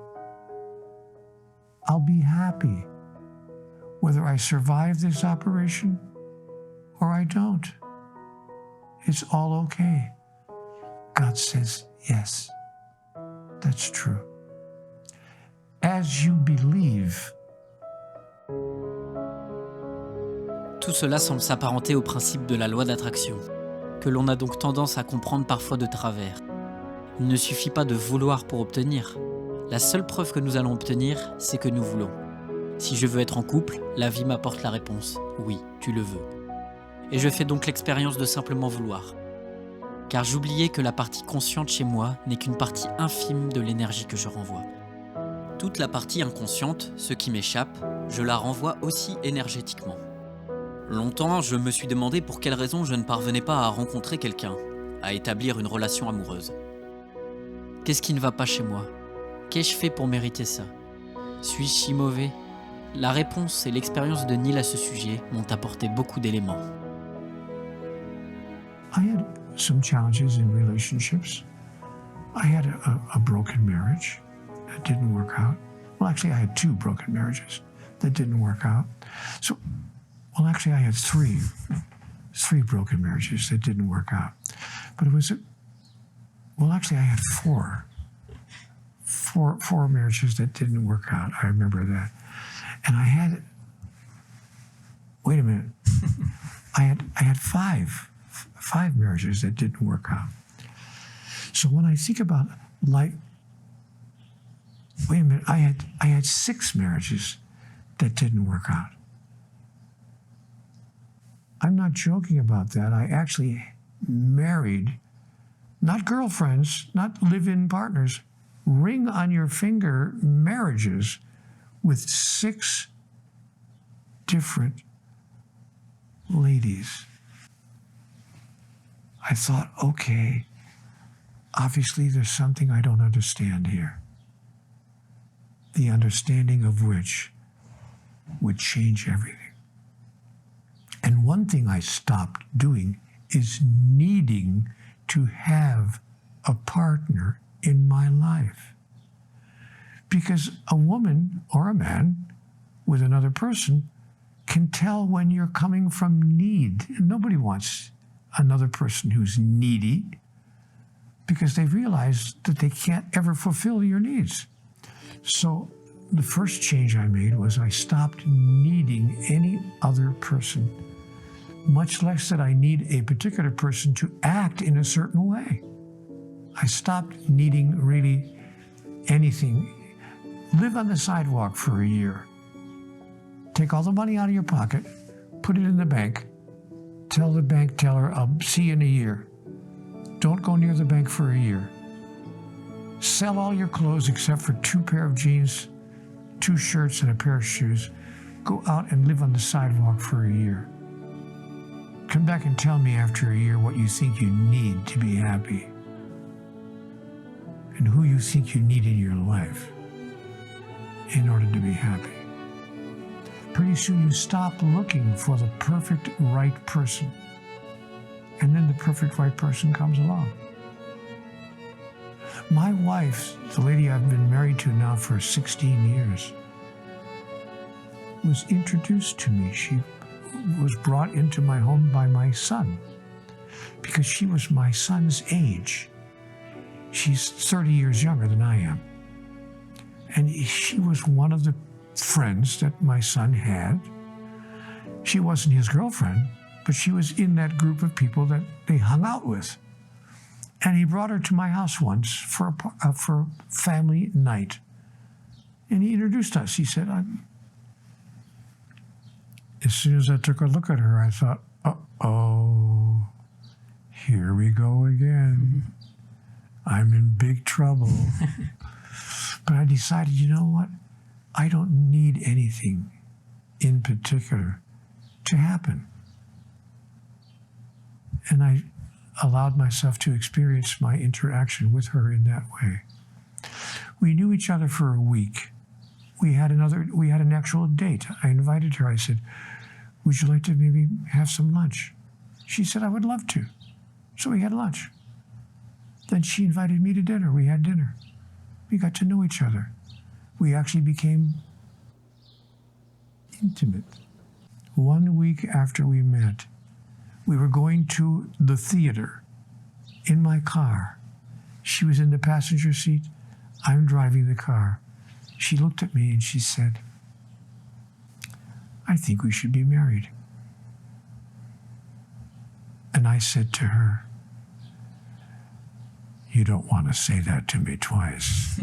I'll be happy whether I survive this operation or I don't. It's all okay. God says, yes, that's true. As you believe. Tout cela semble s'apparenter au principe de la loi d'attraction, que l'on a donc tendance à comprendre parfois de travers. Il ne suffit pas de vouloir pour obtenir. La seule preuve que nous allons obtenir, c'est que nous voulons. Si je veux être en couple, la vie m'apporte la réponse. Oui, tu le veux. Et je fais donc l'expérience de simplement vouloir. Car j'oubliais que la partie consciente chez moi n'est qu'une partie infime de l'énergie que je renvoie. Toute la partie inconsciente, ce qui m'échappe, je la renvoie aussi énergétiquement. Longtemps, je me suis demandé pour quelle raison je ne parvenais pas à rencontrer quelqu'un, à établir une relation amoureuse. Qu'est-ce qui ne va pas chez moi? Qu'ai-je fait pour mériter ça? Suis-je si mauvais? La réponse et l'expérience de Neil à ce sujet m'ont apporté beaucoup d'éléments. I had some challenges in relationships. I had a broken marriage that didn't work out. Well, actually, I had 2 broken marriages that didn't work out. Well, actually, I had three broken marriages that didn't work out. But I had four marriages that didn't work out. I remember that. And wait a minute, I had five marriages that didn't work out. So when I think about wait a minute, I had 6 marriages that didn't work out. I'm not joking about that. I actually married, not girlfriends, not live-in partners, ring on your finger marriages with 6 different ladies. I thought, okay, obviously there's something I don't understand here. The understanding of which would change everything. And one thing I stopped doing is needing to have a partner in my life. Because a woman or a man with another person can tell when you're coming from need. And nobody wants another person who's needy because they realize that they can't ever fulfill your needs. So the first change I made was I stopped needing any other person, much less that I need a particular person to act in a certain way. I stopped needing really anything. Live on the sidewalk for a year. Take all the money out of your pocket, put it in the bank, tell the bank teller, I'll see you in a year. Don't go near the bank for a year. Sell all your clothes except for 2 pair of jeans, 2 shirts, and a pair of shoes. Go out and live on the sidewalk for a year. Come back and tell me after a year what you think you need to be happy and who you think you need in your life in order to be happy. Pretty soon you stop looking for the perfect right person, and then the perfect right person comes along. My wife, the lady I've been married to now for 16 years, was introduced to me. She was brought into my home by my son because she was my son's age. She's 30 years younger than I am. And she was one of the friends that my son had. She wasn't his girlfriend, but she was in that group of people that they hung out with. And he brought her to my house once for family night. And he introduced us. He said, as soon as I took a look at her, I thought, uh-oh, here we go again. I'm in big trouble. But I decided, you know what? I don't need anything in particular to happen. And I allowed myself to experience my interaction with her in that way. We knew each other for a week. We had an actual date. I invited her. I said, would you like to maybe have some lunch? She said, I would love to. So we had lunch. Then she invited me to dinner. We had dinner. We got to know each other. We actually became intimate. 1 week after we met, We were going to the theater in my car. She was in the passenger seat. I'm driving the car. She looked at me and she said, "I think we should be married." And I said to her, "You don't want to say that to me twice."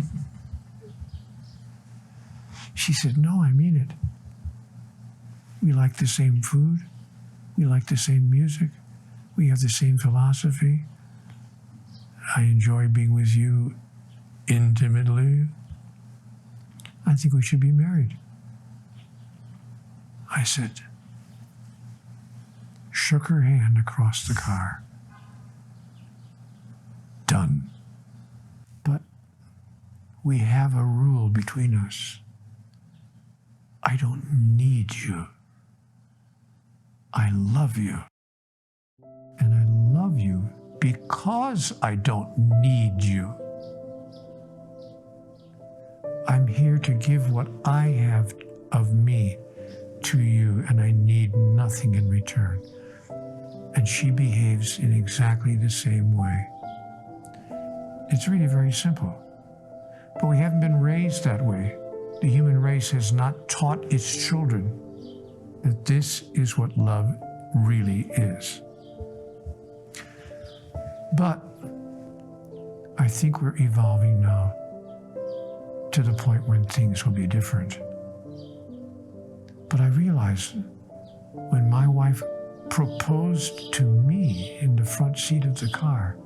She said, "No, I mean it. We like the same food. We like the same music. We have the same philosophy. I enjoy being with you intimately. I think we should be married." I said, shook her hand across the car. Done. But we have a rule between us. I don't need you. I love you. And I love you because I don't need you. I'm here to give what I have of me to you, and I need nothing in return. And she behaves in exactly the same way. It's really very simple. But we haven't been raised that way. The human race has not taught its children that this is what love really is. But I think we're evolving now to the point when things will be different. But I realized when my wife proposed to me in the front seat of the car,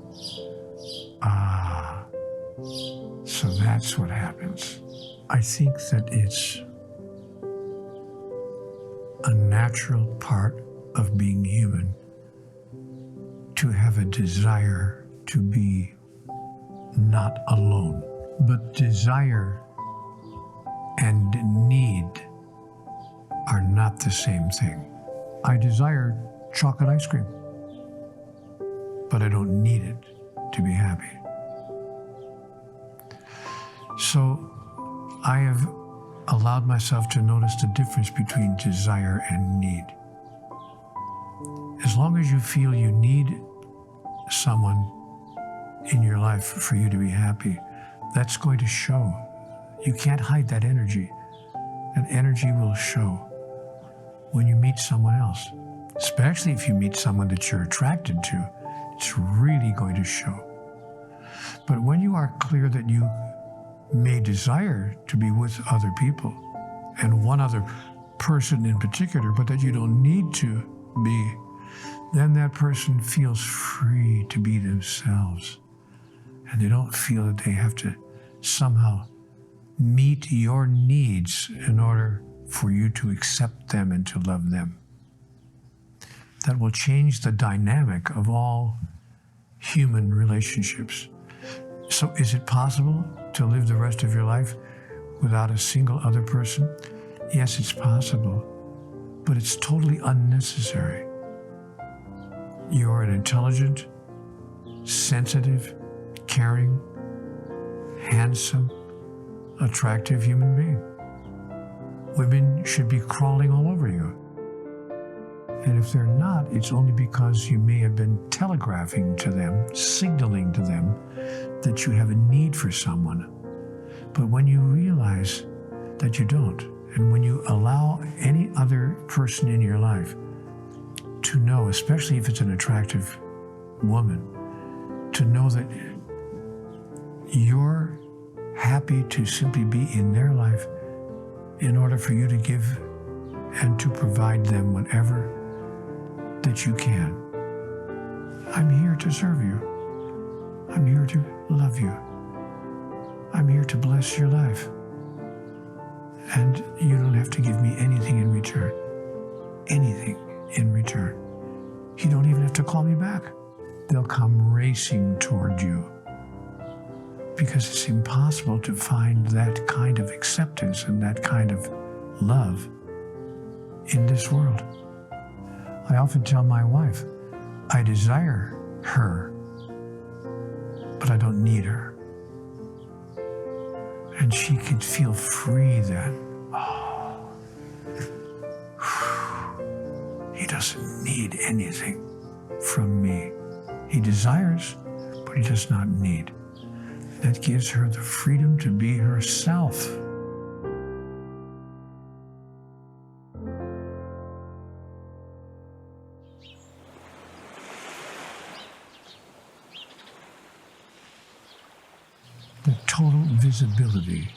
so that's what happens. I think that it's a natural part of being human to have a desire to be not alone. But desire and need are not the same thing. I desire chocolate ice cream, but I don't need it to be happy. So I have allowed myself to notice the difference between desire and need. As long as you feel you need someone in your life for you to be happy, that's going to show. You can't hide that energy. That energy will show when you meet someone else, especially if you meet someone that you're attracted to. It's really going to show. But when you are clear that you may desire to be with other people, and one other person in particular, but that you don't need to be, then that person feels free to be themselves. And they don't feel that they have to somehow meet your needs in order for you to accept them and to love them. That will change the dynamic of all human relationships. So is it possible to live the rest of your life without a single other person? Yes, it's possible, but it's totally unnecessary. You're an intelligent, sensitive, caring, handsome, attractive human being. Women should be crawling all over you. And if they're not, it's only because you may have been telegraphing to them, signaling to them that you have a need for someone. But when you realize that you don't, and when you allow any other person in your life to know, especially if it's an attractive woman, to know that you're happy to simply be in their life in order for you to give and to provide them whatever that you can. I'm here to serve you. I'm here to love you. I'm here to bless your life. And you don't have to give me anything in return. Anything in return. You don't even have to call me back. They'll come racing toward you. Because it's impossible to find that kind of acceptance and that kind of love in this world. I often tell my wife, I desire her, but I don't need her. And she could feel free then. Oh, he doesn't need anything. from me. He desires, but he does not need. That gives her the freedom to be herself. The total visibility,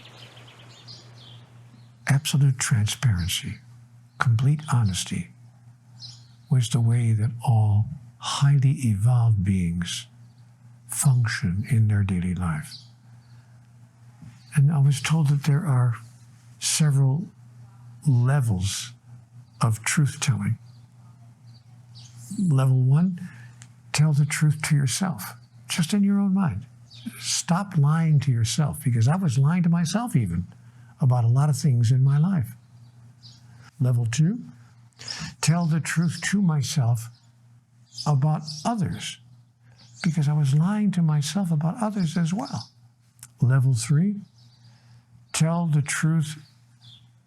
absolute transparency, complete honesty was the way that all highly evolved beings function in their daily life. And I was told that there are several levels of truth-telling. Level 1, tell the truth to yourself, just in your own mind. Stop lying to yourself, because I was lying to myself even about a lot of things in my life. Level 2, tell the truth to myself about others, because I was lying to myself about others as well. Level 3, tell the truth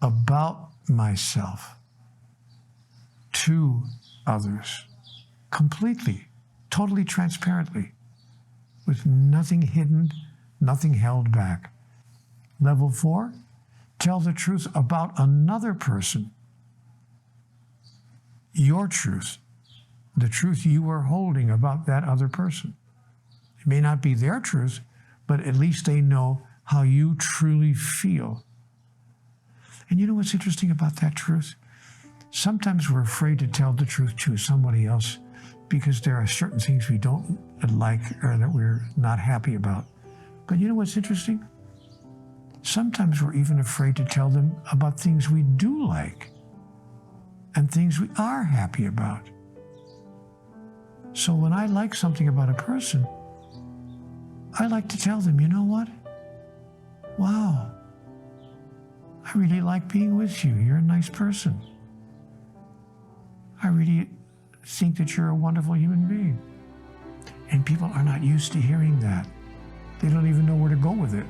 about myself to others, completely, totally transparently, with nothing hidden, nothing held back. Level 4, tell the truth about another person, your truth, the truth you are holding about that other person. It may not be their truth, but at least they know how you truly feel. And you know what's interesting about that truth? Sometimes we're afraid to tell the truth to somebody else because there are certain things we don't like or that we're not happy about. But you know what's interesting? Sometimes we're even afraid to tell them about things we do like and things we are happy about. So when I like something about a person, I like to tell them, you know what? Wow, I really like being with you. You're a nice person. I really think that you're a wonderful human being. And people are not used to hearing that. They don't even know where to go with it.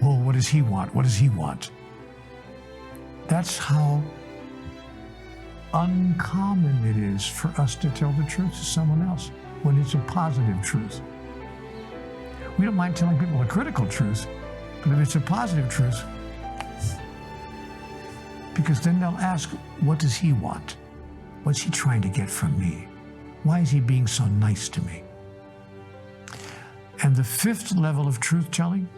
Well, what does he want? What does he want? That's how uncommon it is for us to tell the truth to someone else when it's a positive truth. We don't mind telling people a critical truth, but if it's a positive truth, because then they'll ask, what does he want? What's he trying to get from me? Why is he being so nice to me? And the 5th level of truth-telling,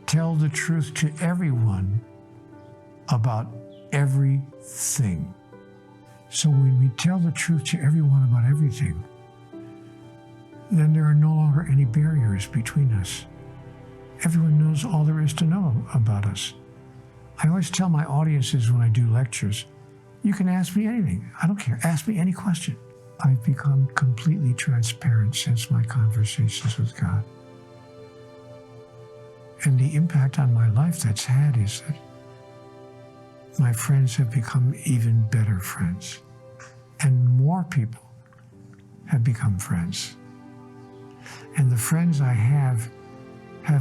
tell the truth to everyone about everything. So when we tell the truth to everyone about everything, then there are no longer any barriers between us. Everyone knows all there is to know about us. I always tell my audiences when I do lectures, you can ask me anything. I don't care. Ask me any question. I've become completely transparent since my conversations with God. And the impact on my life that's had is that my friends have become even better friends. And more people have become friends. And the friends I have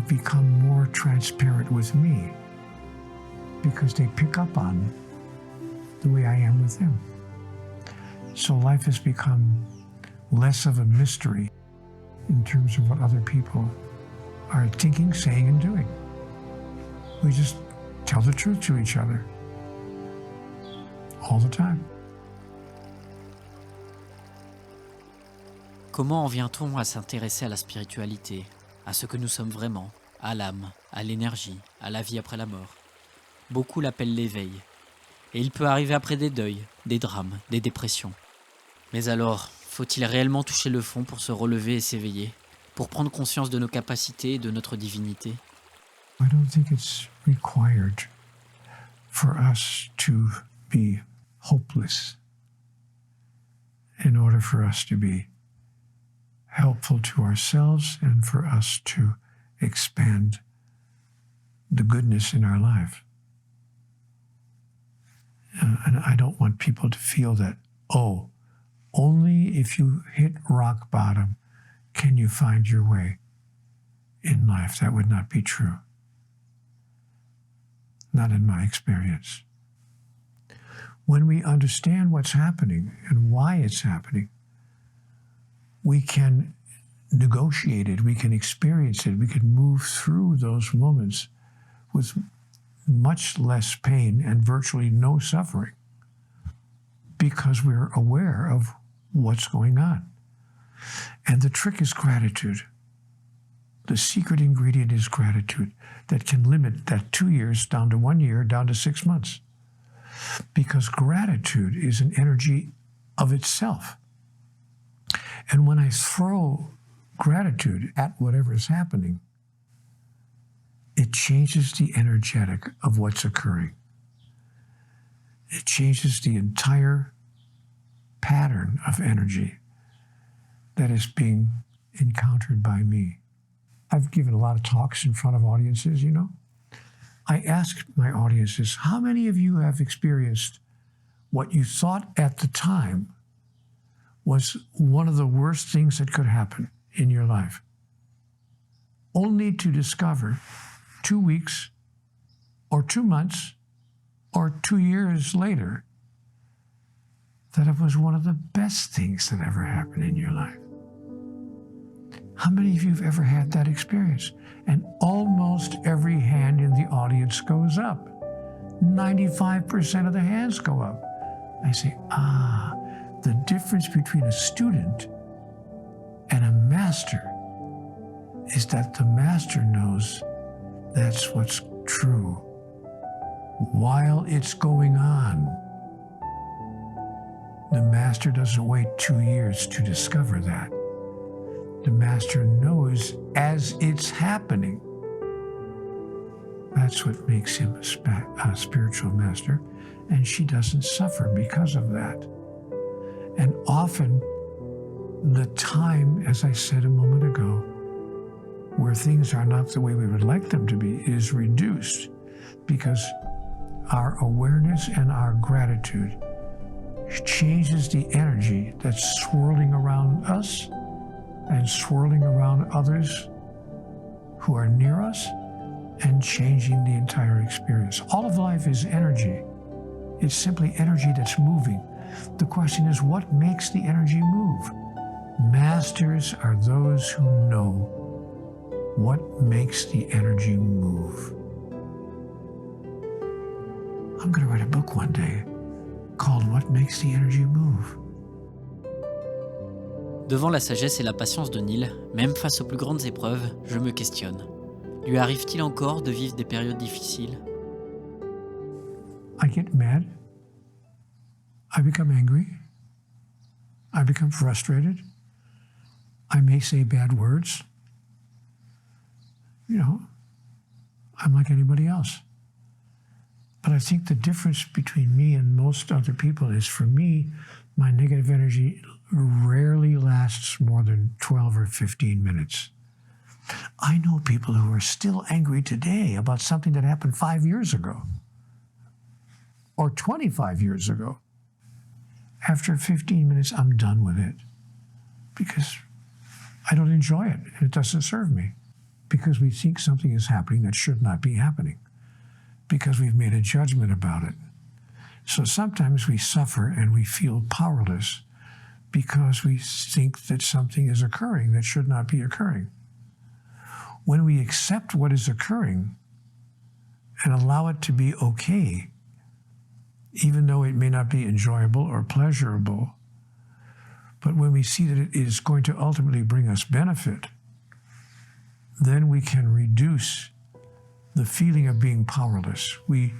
become more transparent with me because they pick up on the way I am with them. So life has become less of a mystery in terms of what other people are thinking, saying, and doing. We just tell the truth to each other all the time. Comment en vient-on à s'intéresser à la spiritualité, à ce que nous sommes vraiment, à l'âme, à l'énergie, à la vie après la mort? Beaucoup l'appellent l'éveil. Et il peut arriver après des deuils, des drames, des dépressions. Mais alors, faut-il réellement toucher le fond pour se relever et s'éveiller, pour prendre conscience de nos capacités et de notre divinité? I don't think it's required for us to be hopeless in order for us to be helpful to ourselves and for us to expand the goodness in our life. And I don't want people to feel that, oh, only if you hit rock bottom can you find your way in life. That would not be true. Not in my experience. When we understand what's happening and why it's happening, we can negotiate it, we can experience it, we can move through those moments with much less pain and virtually no suffering because we're aware of what's going on. And the trick is gratitude. The secret ingredient is gratitude that can limit that 2 years down to 1 year, down to 6 months. Because gratitude is an energy of itself. And when I throw gratitude at whatever is happening, it changes the energetic of what's occurring. It changes the entire pattern of energy that is being encountered by me. I've given a lot of talks in front of audiences, you know. I ask my audiences, how many of you have experienced what you thought at the time was one of the worst things that could happen in your life, only to discover 2 weeks or 2 months or 2 years later that it was one of the best things that ever happened in your life? How many of you have ever had that experience? And almost every hand in the audience goes up. 95% of the hands go up. I say, the difference between a student and a master is that the master knows that's what's true while it's going on. The master doesn't wait 2 years to discover that. The master knows as it's happening. That's what makes him a spiritual master, and she doesn't suffer because of that. And often, the time, as I said a moment ago, where things are not the way we would like them to be, is reduced because our awareness and our gratitude changes the energy that's swirling around us and swirling around others who are near us and changing the entire experience. All of life is energy. It's simply energy that's moving. The question is, what makes the energy move? Masters are those who know what makes the energy move. I'm going to write a book one day called What Makes the Energy Move. Devant la sagesse et la patience de Neil, même face aux plus grandes épreuves, je me questionne. Lui arrive-t-il encore de vivre des périodes difficiles? I get mad. I become angry. I become frustrated. I may say bad words. You know, I'm like anybody else. But I think the difference between me and most other people is, for me, my negative energy rarely lasts more than 12 or 15 minutes. I know people who are still angry today about something that happened 5 years ago or 25 years ago. After 15 minutes, I'm done with it because I don't enjoy it and it doesn't serve me, because we think something is happening that should not be happening, because we've made a judgment about it. So sometimes we suffer and we feel powerless because we think that something is occurring that should not be occurring. When we accept what is occurring and allow it to be okay, even though it may not be enjoyable or pleasurable, but when we see that it is going to ultimately bring us benefit, then we can reduce the feeling of being powerless. We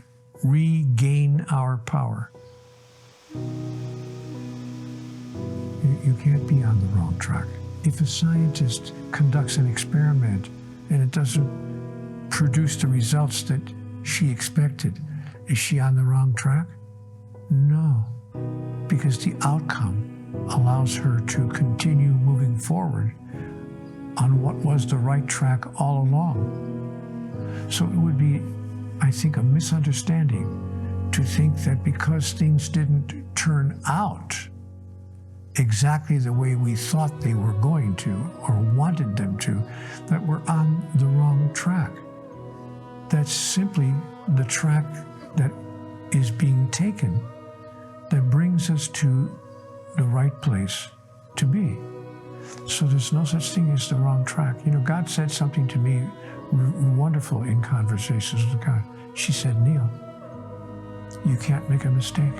regain our power. You can't be on the wrong track. If a scientist conducts an experiment and it doesn't produce the results that she expected, is she on the wrong track? No, because the outcome allows her to continue moving forward on what was the right track all along. So it would be, I think, a misunderstanding to think that because things didn't turn out exactly the way we thought they were going to or wanted them to, that we're on the wrong track. That's simply the track that is being taken that brings us to the right place to be. So there's no such thing as the wrong track. You know, God said something to me wonderful in conversations with God. She said, Neil, you can't make a mistake.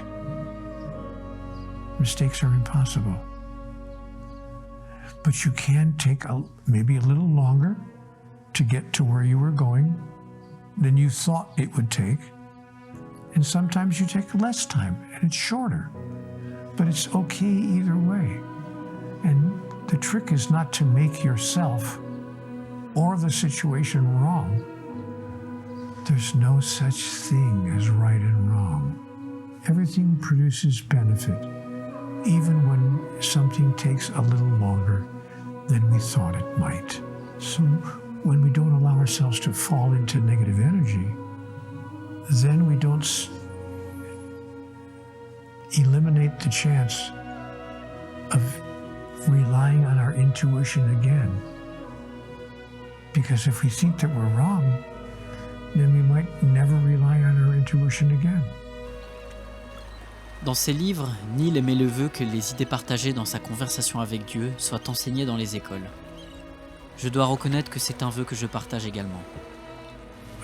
Mistakes are impossible. But you can take maybe a little longer to get to where you were going than you thought it would take. And sometimes you take less time and it's shorter. But it's okay either way. And the trick is not to make yourself or the situation wrong. There's no such thing as right and wrong. Everything produces benefit, even when something takes a little longer than we thought it might. So when we don't allow ourselves to fall into negative energy, then we don't eliminate the chance of relying on our intuition again. Because if we think that we're wrong, then we might never rely on our intuition again. Dans ses livres, Neil émet le vœu que les idées partagées dans sa conversation avec Dieu soient enseignées dans les écoles. Je dois reconnaître que c'est un vœu que je partage également.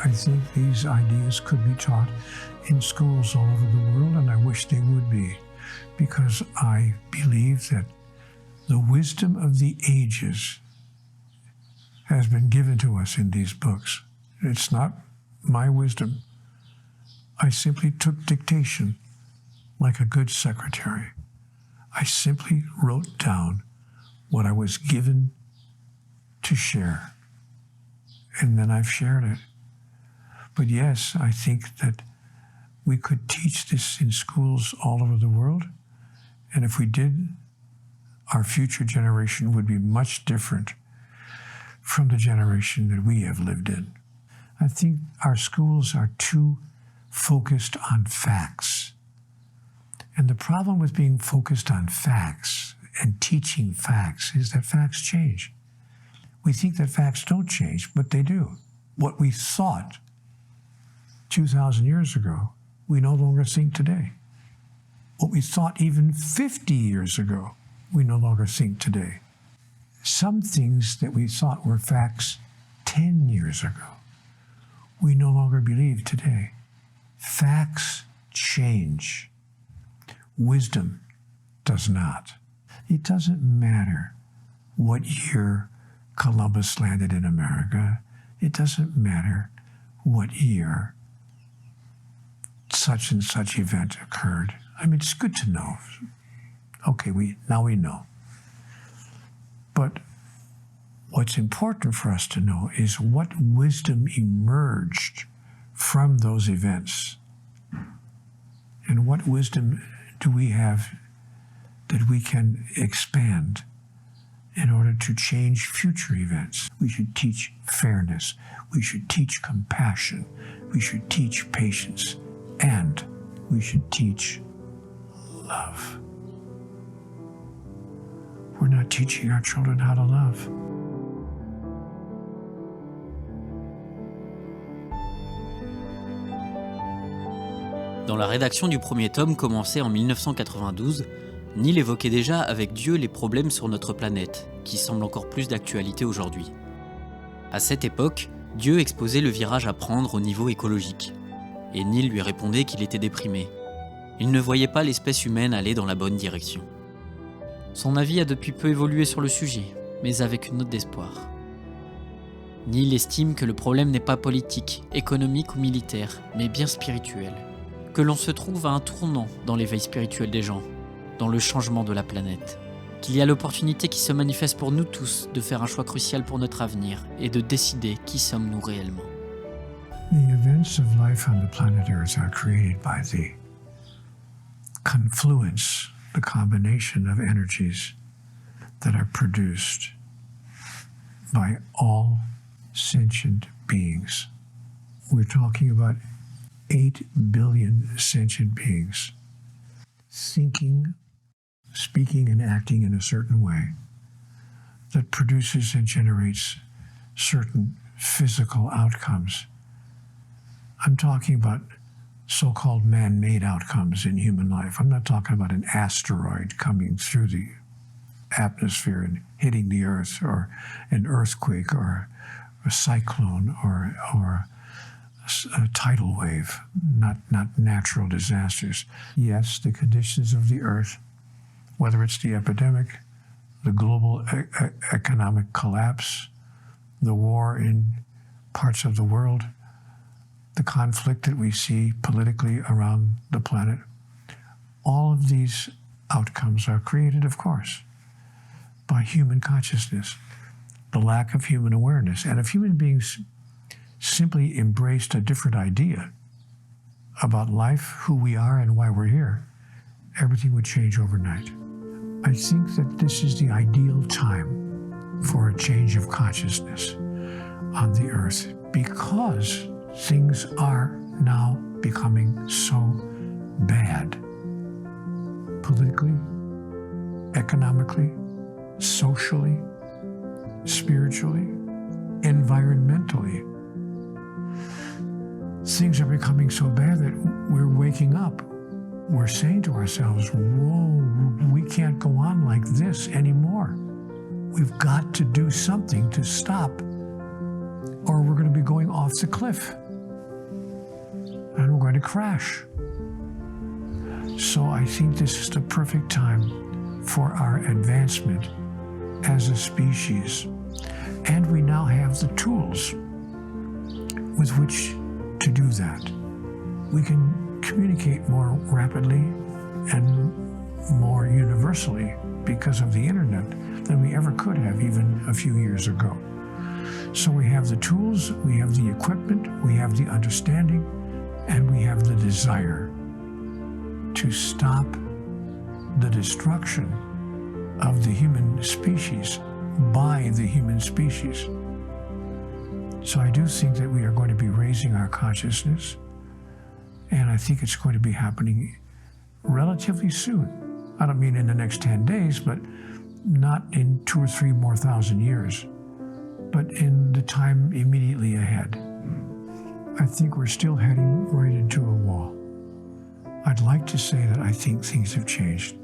I think these ideas could be taught in schools all over the world, and I wish they would be, because I believe that the wisdom of the ages has been given to us in these books. It's not my wisdom. I simply took dictation like a good secretary. I simply wrote down what I was given to share, and then I've shared it. But yes, I think that we could teach this in schools all over the world, and if we did, our future generation would be much different from the generation that we have lived in. I think our schools are too focused on facts. And the problem with being focused on facts and teaching facts is that facts change. We think that facts don't change, but they do. What we thought 2,000 years ago, we no longer think today. What we thought even 50 years ago, we no longer think today. Some things that we thought were facts 10 years ago, we no longer believe today. Facts change. Wisdom does not. It doesn't matter what year Columbus landed in America. It doesn't matter what year such and such event occurred. I mean, it's good to know. Okay, now we know. But what's important for us to know is what wisdom emerged from those events. And what wisdom do we have that we can expand in order to change future events? We should teach fairness. We should teach compassion. We should teach patience. And we should teach love. We're not teaching our children how to love. Dans la rédaction du premier tome commencé en 1992, Neil évoquait déjà avec Dieu les problèmes sur notre planète, qui semblent encore plus d'actualité aujourd'hui. À cette époque, Dieu exposait le virage à prendre au niveau écologique. Et Neil lui répondait qu'il était déprimé. Il ne voyait pas l'espèce humaine aller dans la bonne direction. Son avis a depuis peu évolué sur le sujet, mais avec une note d'espoir. Neil estime que le problème n'est pas politique, économique ou militaire, mais bien spirituel. Que l'on se trouve à un tournant dans l'éveil spirituel des gens, dans le changement de la planète. Qu'il y a l'opportunité qui se manifeste pour nous tous de faire un choix crucial pour notre avenir et de décider qui sommes-nous réellement. The events of life on the planet Earth are created by the confluence, the combination of energies that are produced by all sentient beings. We're talking about 8 billion sentient beings thinking, speaking, and acting in a certain way that produces and generates certain physical outcomes. I'm talking about so-called man-made outcomes in human life. I'm not talking about an asteroid coming through the atmosphere and hitting the earth, or an earthquake, or a cyclone, or a tidal wave, not natural disasters. Yes, the conditions of the earth, whether it's the epidemic, the global economic collapse, the war in parts of the world, the conflict that we see politically around the planet, all of these outcomes are created, of course, by human consciousness, the lack of human awareness. And if human beings simply embraced a different idea about life, who we are, and why we're here, everything would change overnight. I think that this is the ideal time for a change of consciousness on the earth, because things are now becoming so bad, politically, economically, socially, spiritually, environmentally. Things are becoming so bad that we're waking up. We're saying to ourselves, whoa, we can't go on like this anymore. We've got to do something to stop, or we're going to be going off the cliff, and we're going to crash. So I think this is the perfect time for our advancement as a species. And we now have the tools with which to do that. We can communicate more rapidly and more universally because of the internet than we ever could have even a few years ago. So we have the tools, we have the equipment, we have the understanding, and we have the desire to stop the destruction of the human species by the human species. So I do think that we are going to be raising our consciousness, and I think it's going to be happening relatively soon. I don't mean in the next 10 days, but not in 2 or 3 more thousand years, but in the time immediately ahead. I think we're still heading right into a wall. I'd like to say that I think things have changed,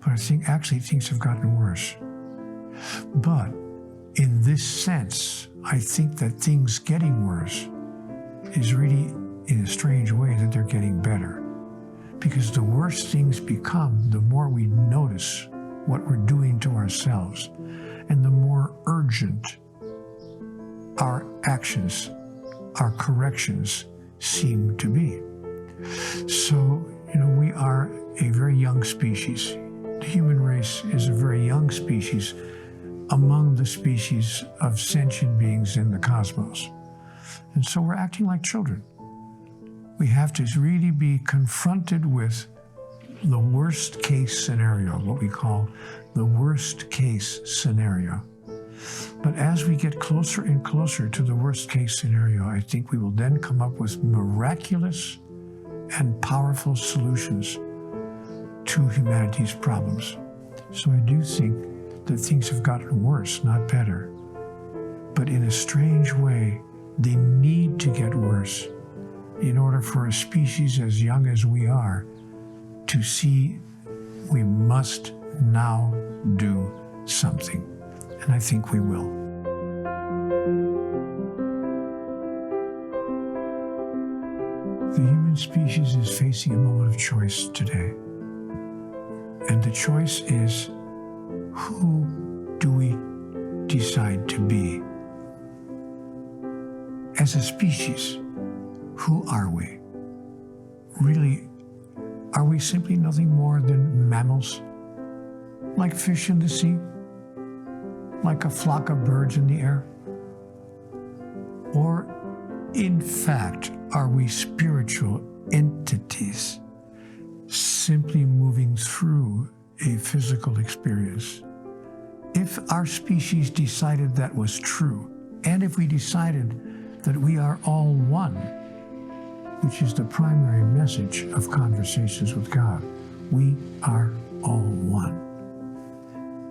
but I think actually things have gotten worse. But in this sense, I think that things getting worse is really, in a strange way, that they're getting better. Because the worse things become, the more we notice what we're doing to ourselves, and the more urgent our actions, our corrections seem to be. So, we are a very young species. The human race is a very young species among the species of sentient beings in the cosmos. And so we're acting like children. We have to really be confronted with the worst case scenario, what we call the worst case scenario. But as we get closer and closer to the worst case scenario, I think we will then come up with miraculous and powerful solutions to humanity's problems. So I do think that things have gotten worse, not better. But in a strange way, they need to get worse in order for a species as young as we are to see we must now do something. And I think we will. The human species is facing a moment of choice today. And the choice is, who do we decide to be? As a species, who are we? Really, are we simply nothing more than mammals? Like fish in the sea? Like a flock of birds in the air? Or, in fact, are we spiritual entities simply moving through a physical experience? If our species decided that was true, and if we decided that we are all one, which is the primary message of Conversations with God, we are all one.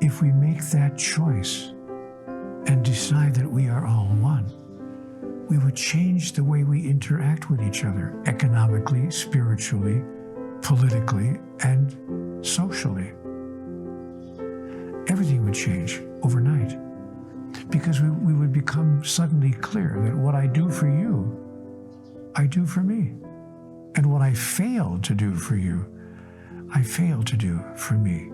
If we make that choice and decide that we are all one, we would change the way we interact with each other, economically, spiritually, politically, and socially. Everything would change. overnight. Because we would become suddenly clear that what I do for you, I do for me. And what I fail to do for you, I fail to do for me.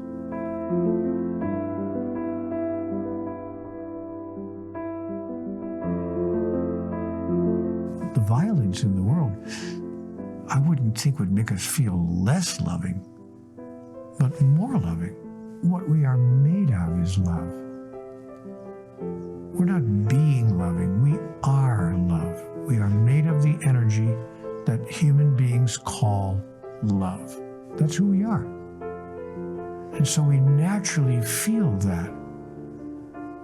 The violence in the world, I wouldn't think would make us feel less loving, but more loving. What we are made of is love. We're not being loving, we are love. We are made of the energy that human beings call love. That's who we are. And so we naturally feel that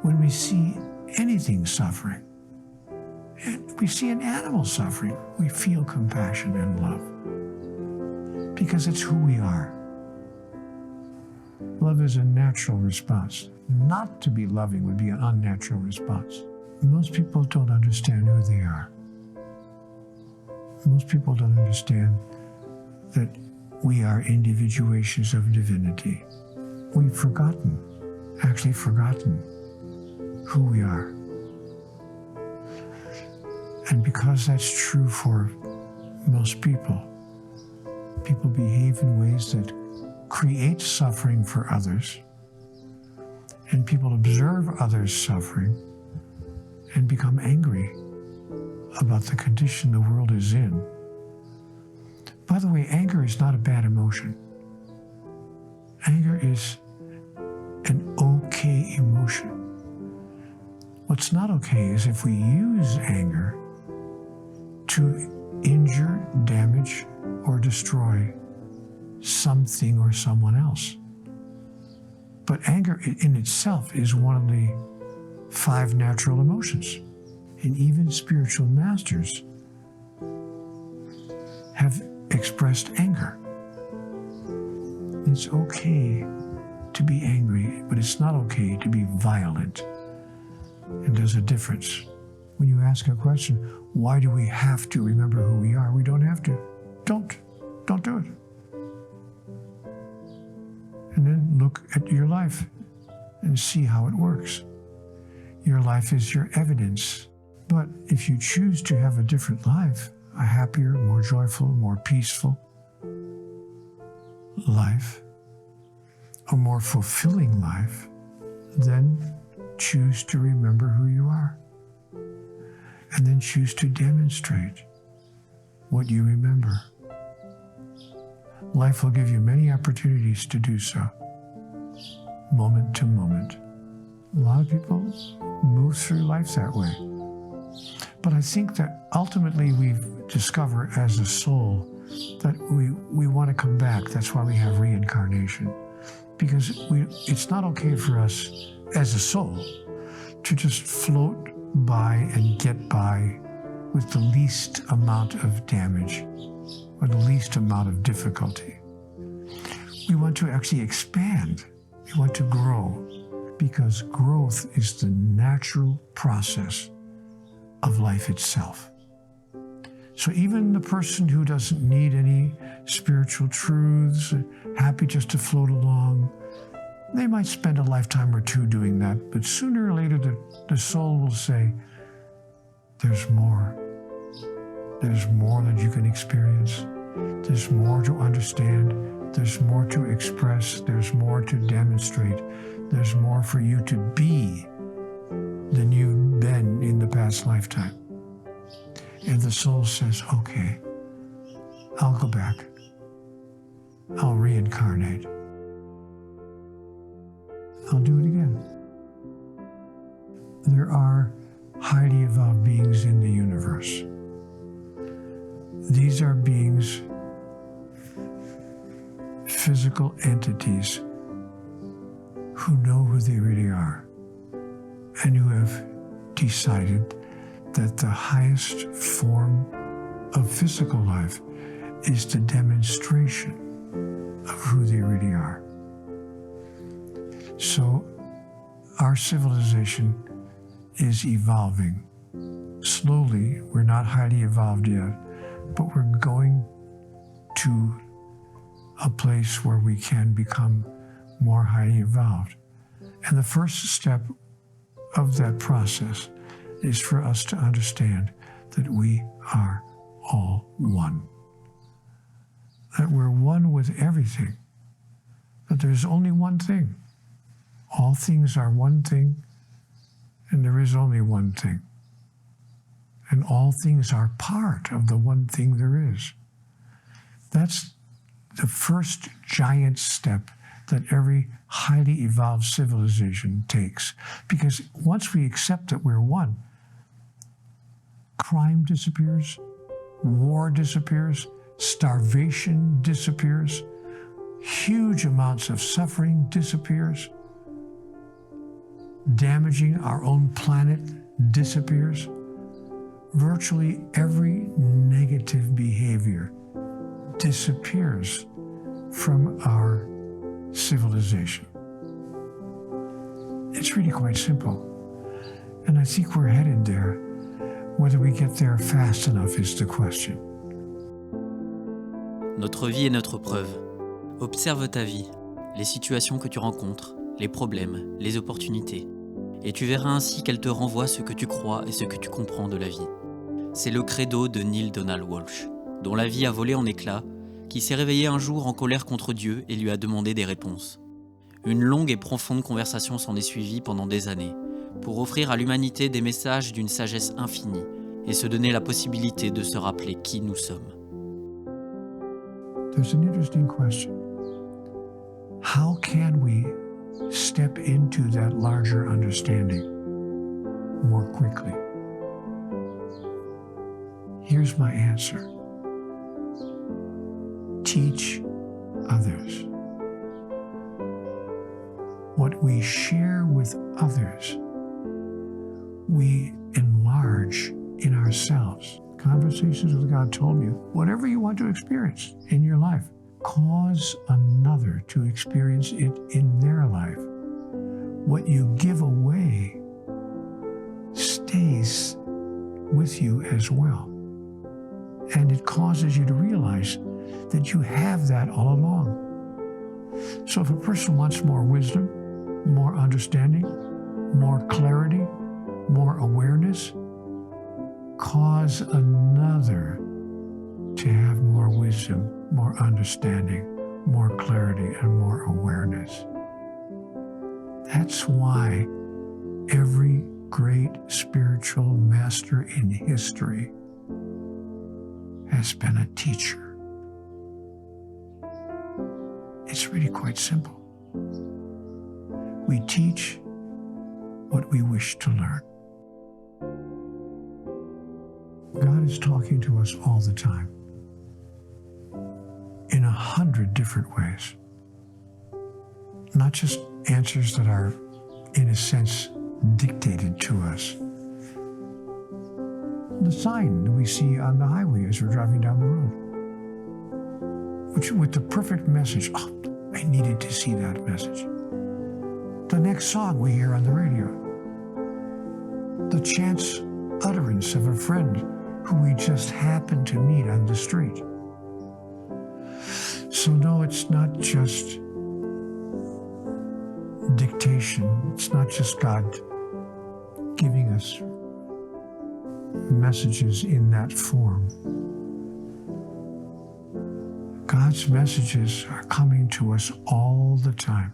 when we see anything suffering. And we see an animal suffering, we feel compassion and love. Because it's who we are. Love is a natural response. Not to be loving would be an unnatural response. Most people don't understand who they are. Most people don't understand that we are individuations of divinity. We've actually forgotten who we are. And because that's true for most people behave in ways that create suffering for others, and people observe others suffering and become angry about the condition the world is in. By the way, anger is not a bad emotion. Anger is an okay emotion. What's not okay is if we use anger to injure, damage, or destroy something or someone else. But anger in itself is one of the 5 natural emotions. And even spiritual masters have expressed anger. It's okay to be angry, but it's not okay to be violent. And there's a difference. When you ask a question, why do we have to remember who we are? We don't have to. Don't do it. And then look at your life and see how it works. Your life is your evidence. But if you choose to have a different life, a happier, more joyful, more peaceful life, a more fulfilling life, then choose to remember who you are. And then choose to demonstrate what you remember. Life will give you many opportunities to do so, moment to moment. A lot of people move through life that way. But I think that ultimately we've discovered as a soul that we want to come back. That's why we have reincarnation. Because it's not okay for us as a soul to just float by and get by with the least amount of damage or the least amount of difficulty. We want to actually expand. We want to grow, because growth is the natural process of life itself. So even the person who doesn't need any spiritual truths, happy just to float along, they might spend a lifetime or two doing that, but sooner or later the soul will say, there's more. There's more that you can experience. There's more to understand. There's more to express. There's more to demonstrate. There's more for you to be than you've been in the past lifetime. And the soul says, okay, I'll go back. I'll reincarnate. I'll do it again. There are highly evolved beings in the universe. These are beings, physical entities, who know who they really are and who have decided that the highest form of physical life is the demonstration of who they really are. So our civilization is evolving. Slowly, we're not highly evolved yet, but we're going to a place where we can become more highly evolved. And the first step of that process is for us to understand that we are all one. That we're one with everything. That there's only one thing. All things are one thing, and there is only one thing. And all things are part of the one thing there is. That's the first giant step that every highly evolved civilization takes. Because once we accept that we're one, crime disappears, war disappears, starvation disappears, huge amounts of suffering disappears, damaging our own planet disappears. Virtually every negative behavior disappears from our civilization. It's really quite simple. And I think we're headed there. Whether we get there fast enough is the question. Notre vie est notre preuve. Observe ta vie, les situations que tu rencontres, les problèmes, les opportunités. Et tu verras ainsi qu'elle te renvoie ce que tu crois et ce que tu comprends de la vie. C'est le credo de Neil Donald Walsh, dont la vie a volé en éclats, qui s'est réveillé un jour en colère contre Dieu et lui a demandé des réponses. Une longue et profonde conversation s'en est suivie pendant des années, pour offrir à l'humanité des messages d'une sagesse infinie et se donner la possibilité de se rappeler qui nous sommes. There's an interesting question. How can we step into that larger understanding more quickly? Here's my answer. Teach others. What we share with others, we enlarge in ourselves. Conversations with God told me, whatever you want to experience in your life, cause another to experience it in their life. What you give away stays with you as well. And it causes you to realize that you have that all along. So if a person wants more wisdom, more understanding, more clarity, more awareness, cause another to have more wisdom, more understanding, more clarity, and more awareness. That's why every great spiritual master in history has been a teacher. It's really quite simple. We teach what we wish to learn. God is talking to us all the time in 100 different ways. Not just answers that are, in a sense, dictated to us. The sign that we see on the highway as we're driving down the road, which with the perfect message. Oh, I needed to see that message. The next song we hear on the radio. The chance utterance of a friend who we just happened to meet on the street. So no, it's not just dictation. It's not just God giving us messages in that form. God's messages are coming to us all the time.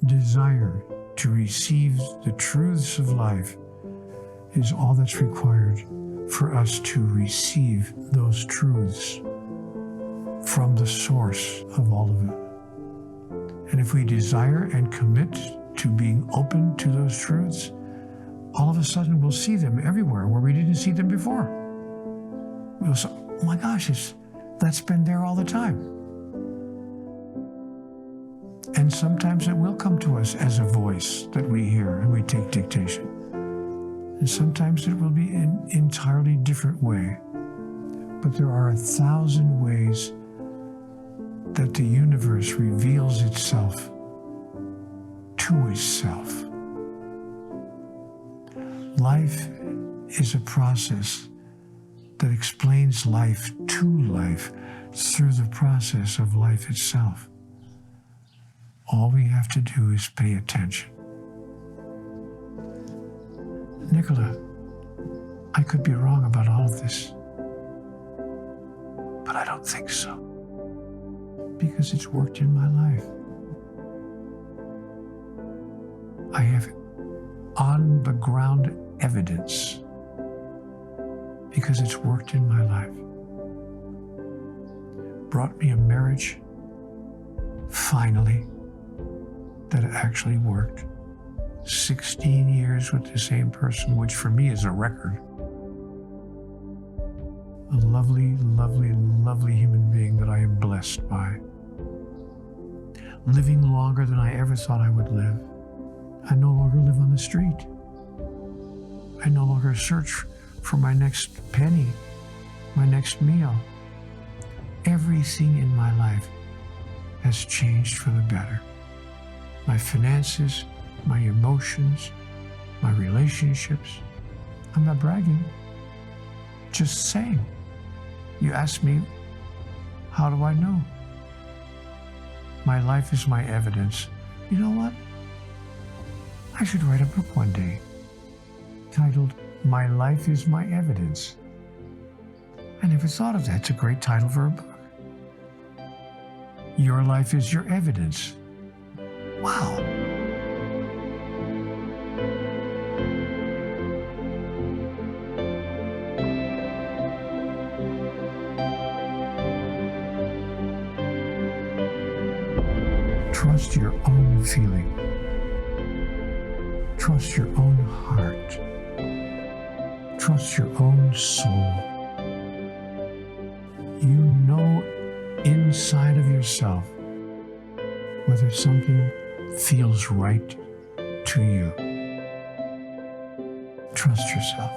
Desire to receive the truths of life is all that's required for us to receive those truths from the source of all of it. And if we desire and commit to being open to those truths, all of a sudden we'll see them everywhere where we didn't see them before. We'll say, oh my gosh, that's been there all the time. And sometimes it will come to us as a voice that we hear and we take dictation. And sometimes it will be in an entirely different way. But there are 1,000 ways that the universe reveals itself to itself. Life is a process that explains life to life through the process of life itself. All we have to do is pay attention. Nicola, I could be wrong about all of this, but I don't think so, because it's worked in my life. I have on-the-ground evidence because it's worked in my life. Brought me a marriage, finally, that actually worked. 16 years with the same person, which for me is a record. A lovely, lovely, lovely human being that I am blessed by. Living longer than I ever thought I would live. I no longer live on the street. I no longer search for my next penny, my next meal. Everything in my life has changed for the better. My finances, my emotions, my relationships. I'm not bragging, just saying. You ask me, how do I know? My life is my evidence. You know what? I should write a book one day titled, My Life is My Evidence. I never thought of that. It's a great title for a book. Your life is your evidence. Wow. Trust your own feeling. Trust your own heart. Trust your own soul. You know inside of yourself whether something feels right to you. Trust yourself.